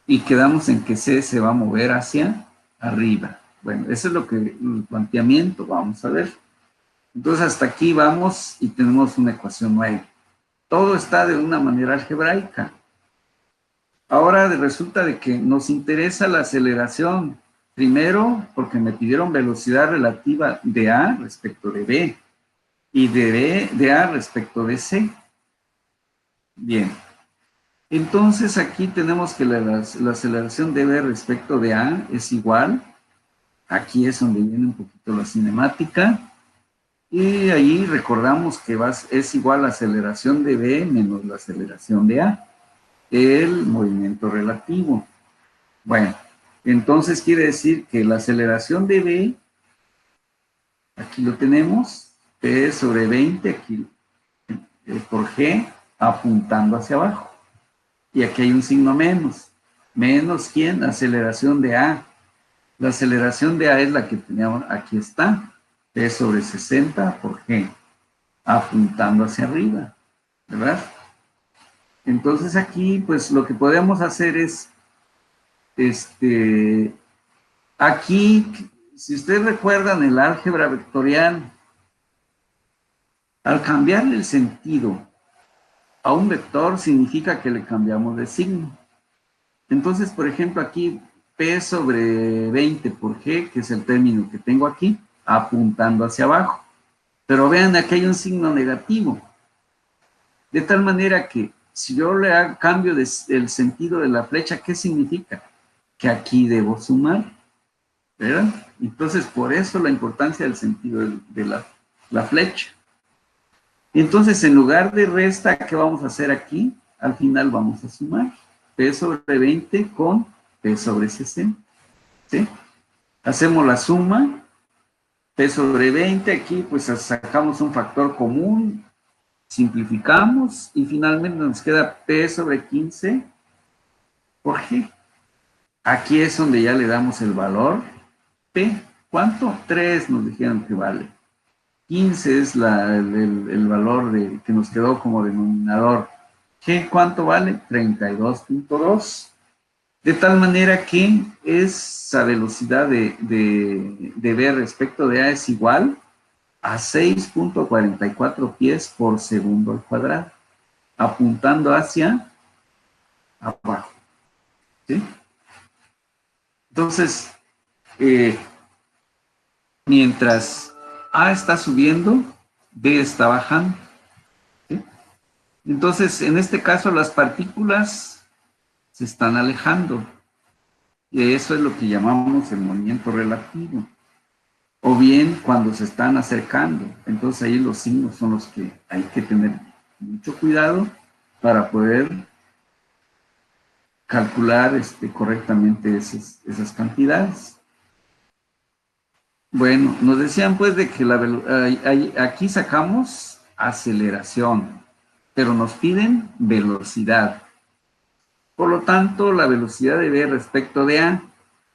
Y quedamos en que C se va a mover hacia arriba. Bueno, eso es lo que el planteamiento, vamos a ver. Entonces hasta aquí vamos y tenemos una ecuación 9. Todo está de una manera algebraica. Ahora resulta de que nos interesa la aceleración. Primero, porque me pidieron velocidad relativa de A respecto de B y de A respecto de C. Bien. Entonces aquí tenemos que la aceleración de B respecto de A es igual. Aquí es donde viene un poquito la cinemática. Y ahí recordamos que es igual la aceleración de B menos la aceleración de A. El movimiento relativo. Bueno, entonces quiere decir que la aceleración de B, aquí lo tenemos, P sobre 20 aquí, por G, apuntando hacia abajo. Y aquí hay un signo menos. Menos, ¿quién? Aceleración de A. La aceleración de A es la que teníamos, aquí está, P sobre 60 por G, apuntando hacia arriba, ¿verdad? Entonces aquí, pues lo que podemos hacer es, aquí, si ustedes recuerdan el álgebra vectorial, al cambiarle el sentido a un vector significa que le cambiamos de signo. Entonces, por ejemplo, aquí P sobre 20 por G, que es el término que tengo aquí, apuntando hacia abajo. Pero vean, aquí hay un signo negativo. De tal manera que si yo le cambio el sentido de la flecha, ¿qué significa? Que aquí debo sumar, ¿verdad? Entonces, por eso la importancia del sentido de la flecha. Entonces, en lugar de resta, ¿qué vamos a hacer aquí? Al final vamos a sumar P sobre 20 con P sobre 60, ¿sí? Hacemos la suma, P sobre 20, aquí pues sacamos un factor común, simplificamos y finalmente nos queda P sobre 15 por G. Aquí es donde ya le damos el valor P. ¿Cuánto? 3 nos dijeron que vale. 15 es el valor que nos quedó como denominador. G, ¿cuánto vale? 32.2. De tal manera que esa velocidad de B respecto de A es igual a 6.44 pies por segundo al cuadrado, apuntando hacia abajo, ¿sí? Entonces, mientras A está subiendo, B está bajando, ¿sí? Entonces, en este caso, las partículas se están alejando. Y eso es lo que llamamos el movimiento relativo. O bien cuando se están acercando. Entonces ahí los signos son los que hay que tener mucho cuidado para poder calcular correctamente esas cantidades. Bueno, nos decían pues de que aquí sacamos aceleración, pero nos piden velocidad. Por lo tanto, la velocidad de B respecto de A,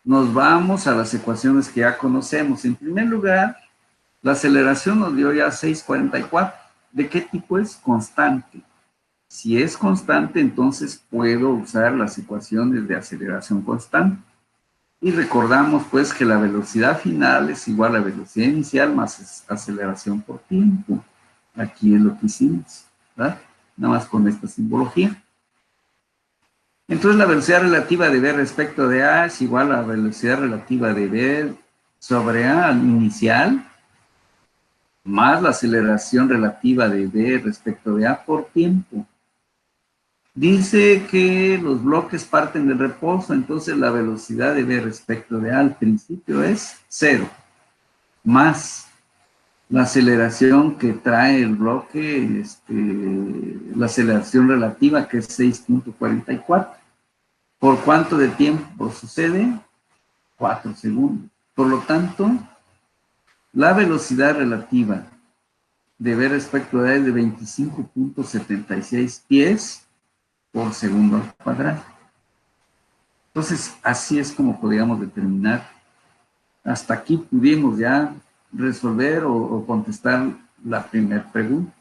nos vamos a las ecuaciones que ya conocemos. En primer lugar, la aceleración nos dio ya 6.44. ¿De qué tipo es? Constante. Si es constante, entonces puedo usar las ecuaciones de aceleración constante. Y recordamos pues que la velocidad final es igual a velocidad inicial más aceleración por tiempo. Aquí es lo que hicimos, ¿verdad? Nada más con esta simbología. Entonces la velocidad relativa de B respecto de A es igual a la velocidad relativa de B sobre A inicial, más la aceleración relativa de B respecto de A por tiempo. Dice que los bloques parten del reposo, entonces la velocidad de B respecto de A al principio es 0, más la aceleración que trae el bloque, la aceleración relativa que es 6.44. ¿Por cuánto de tiempo sucede? 4 segundos. Por lo tanto, la velocidad relativa de B respecto de A es de 25.76 pies por segundo al cuadrado. Entonces, así es como podríamos determinar. Hasta aquí pudimos ya resolver o contestar la primera pregunta.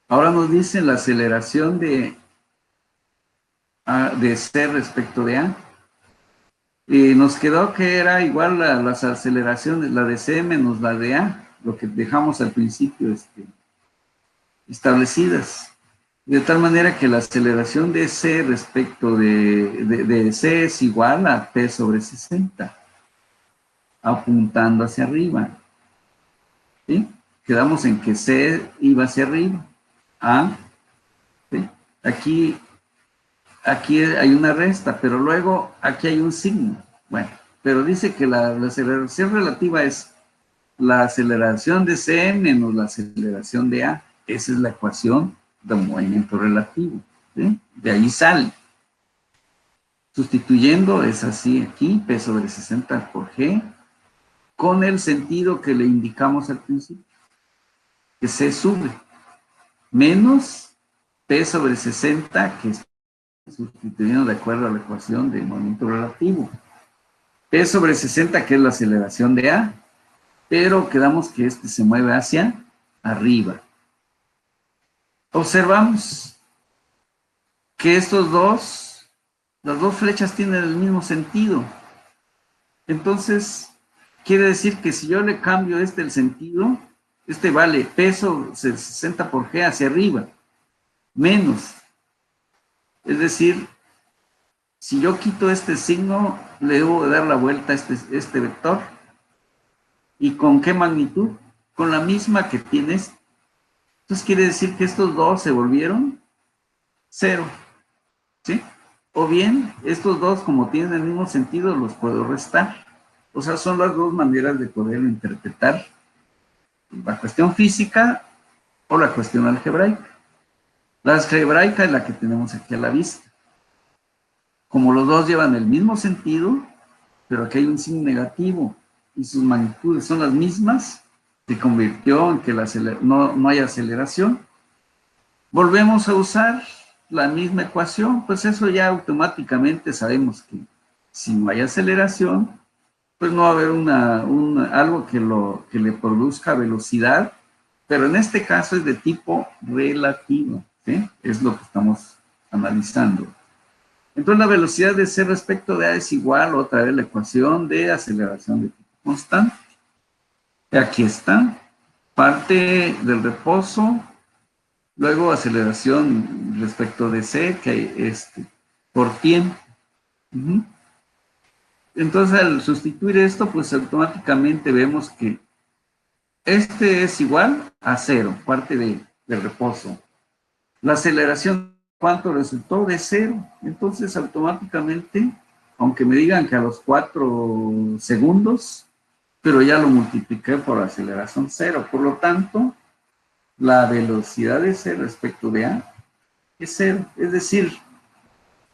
Ahora nos dicen la aceleración de C respecto de A. Nos quedó que era igual a las aceleraciones, la de C menos la de A, lo que dejamos al principio establecidas. De tal manera que la aceleración de C respecto de C es igual a P sobre 60, apuntando hacia arriba. ¿Sí? Quedamos en que C iba hacia arriba. A, ¿sí? Aquí hay una resta, pero luego aquí hay un signo. Bueno, pero dice que la aceleración relativa es la aceleración de C menos la aceleración de A. Esa es la ecuación de movimiento relativo, ¿sí? De ahí sale. Sustituyendo es así aquí, P sobre 60 por G, con el sentido que le indicamos al principio, que C sube, menos P sobre 60, que es sustituyendo de acuerdo a la ecuación de movimiento relativo. P sobre 60, que es la aceleración de A, pero quedamos que se mueve hacia arriba. Observamos que las dos flechas tienen el mismo sentido. Entonces, quiere decir que si yo le cambio el sentido, vale P sobre 60 por G hacia arriba, menos. Es decir, Si yo quito este signo, le debo dar la vuelta a este vector. ¿Y con qué magnitud? Con la misma que tienes. Entonces quiere decir que estos dos se volvieron cero, ¿sí? O bien, estos dos, como tienen el mismo sentido, los puedo restar. O sea, son las dos maneras de poder interpretar la cuestión física o la cuestión algebraica. La algebraica es la que tenemos aquí a la vista. Como los dos llevan el mismo sentido, pero aquí hay un signo negativo y sus magnitudes son las mismas, se convirtió en que no hay aceleración. Volvemos a usar la misma ecuación, pues eso ya automáticamente sabemos que si no hay aceleración, pues no va a haber algo que le produzca velocidad, pero en este caso es de tipo relativo, ¿sí? Es lo que estamos analizando. Entonces la velocidad de C respecto de A es igual, otra vez la ecuación de aceleración de tipo constante. Aquí está, parte del reposo, luego aceleración respecto de C, que es por tiempo. Entonces al sustituir esto, pues automáticamente vemos que este es igual a cero, parte del reposo. La aceleración, ¿cuánto resultó? De cero. Entonces, automáticamente, aunque me digan que a los 4 segundos, pero ya lo multipliqué por aceleración cero. Por lo tanto, la velocidad de C respecto de A es cero. Es decir,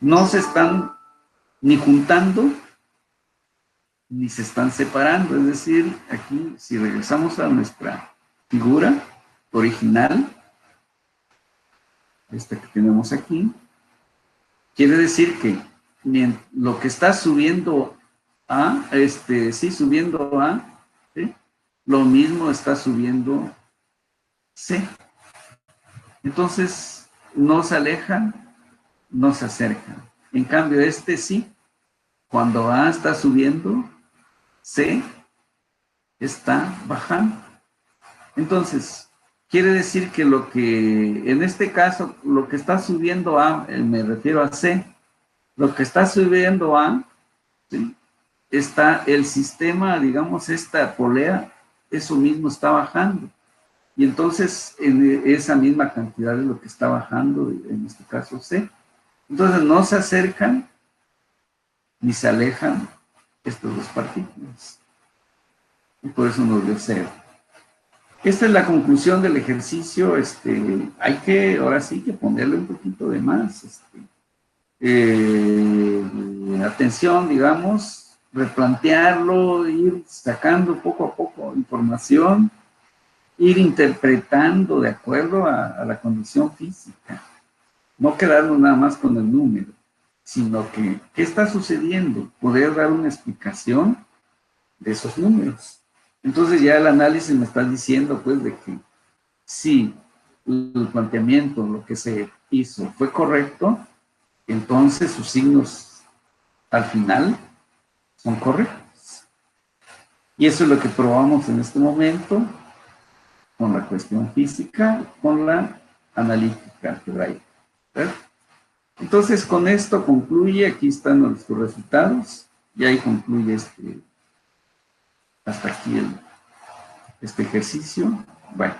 no se están ni juntando ni se están separando. Es decir, aquí, si regresamos a nuestra figura original, esta que tenemos aquí, quiere decir que lo que está subiendo A, subiendo A, ¿sí? Lo mismo está subiendo C. Entonces, no se alejan, no se acercan. En cambio, sí, cuando A está subiendo, C está bajando. Entonces, quiere decir que en este caso, lo que está subiendo A, me refiero a C, lo que está subiendo A, ¿sí? Está el sistema, digamos, esta polea, eso mismo está bajando. Y entonces, en esa misma cantidad de lo que está bajando, en este caso C. Entonces, no se acercan ni se alejan estas dos partículas. Y por eso nos dio cero. Esta es la conclusión del ejercicio. Hay que, ahora sí, que ponerle un poquito de más atención, digamos, replantearlo, ir sacando poco a poco información, ir interpretando de acuerdo a la condición física. No quedarnos nada más con el número, sino que, ¿qué está sucediendo? Poder dar una explicación de esos números. Entonces ya el análisis me está diciendo, pues, de que si el planteamiento, lo que se hizo fue correcto, entonces sus signos al final son correctos. Y eso es lo que probamos en este momento con la cuestión física, con la analítica algebraica. Entonces, con esto concluye, aquí están nuestros resultados, y ahí concluye hasta aquí este ejercicio. Bueno,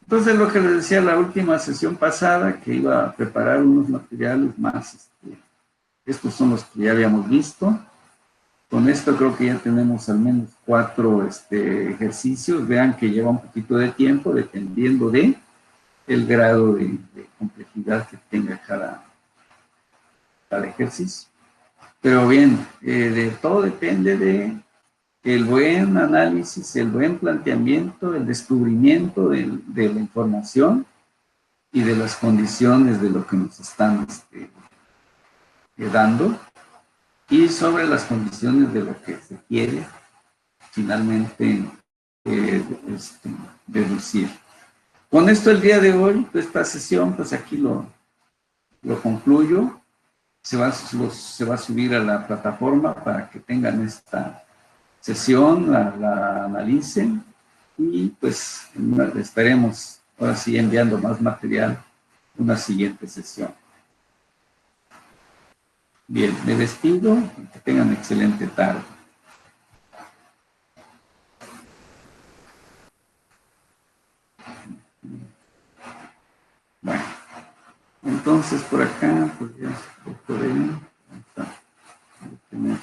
entonces lo que les decía la última sesión pasada, que iba a preparar unos materiales más, estos son los que ya habíamos visto. Con esto creo que ya tenemos al menos 4 ejercicios. Vean que lleva un poquito de tiempo, dependiendo de el grado de complejidad que tenga cada ejercicio. Pero bien, de todo depende de el buen análisis, el buen planteamiento, el descubrimiento de la información y de las condiciones de lo que nos están dando, y sobre las condiciones de lo que se quiere finalmente deducir. Con esto el día de hoy, esta sesión, pues aquí lo concluyo. Se va a subir a la plataforma para que tengan esta sesión, la analicen, y pues estaremos ahora sí enviando más material en una siguiente sesión. Bien, me despido y que tengan excelente tarde. Bueno, entonces por acá, pues ya por ahí, vamos a detener.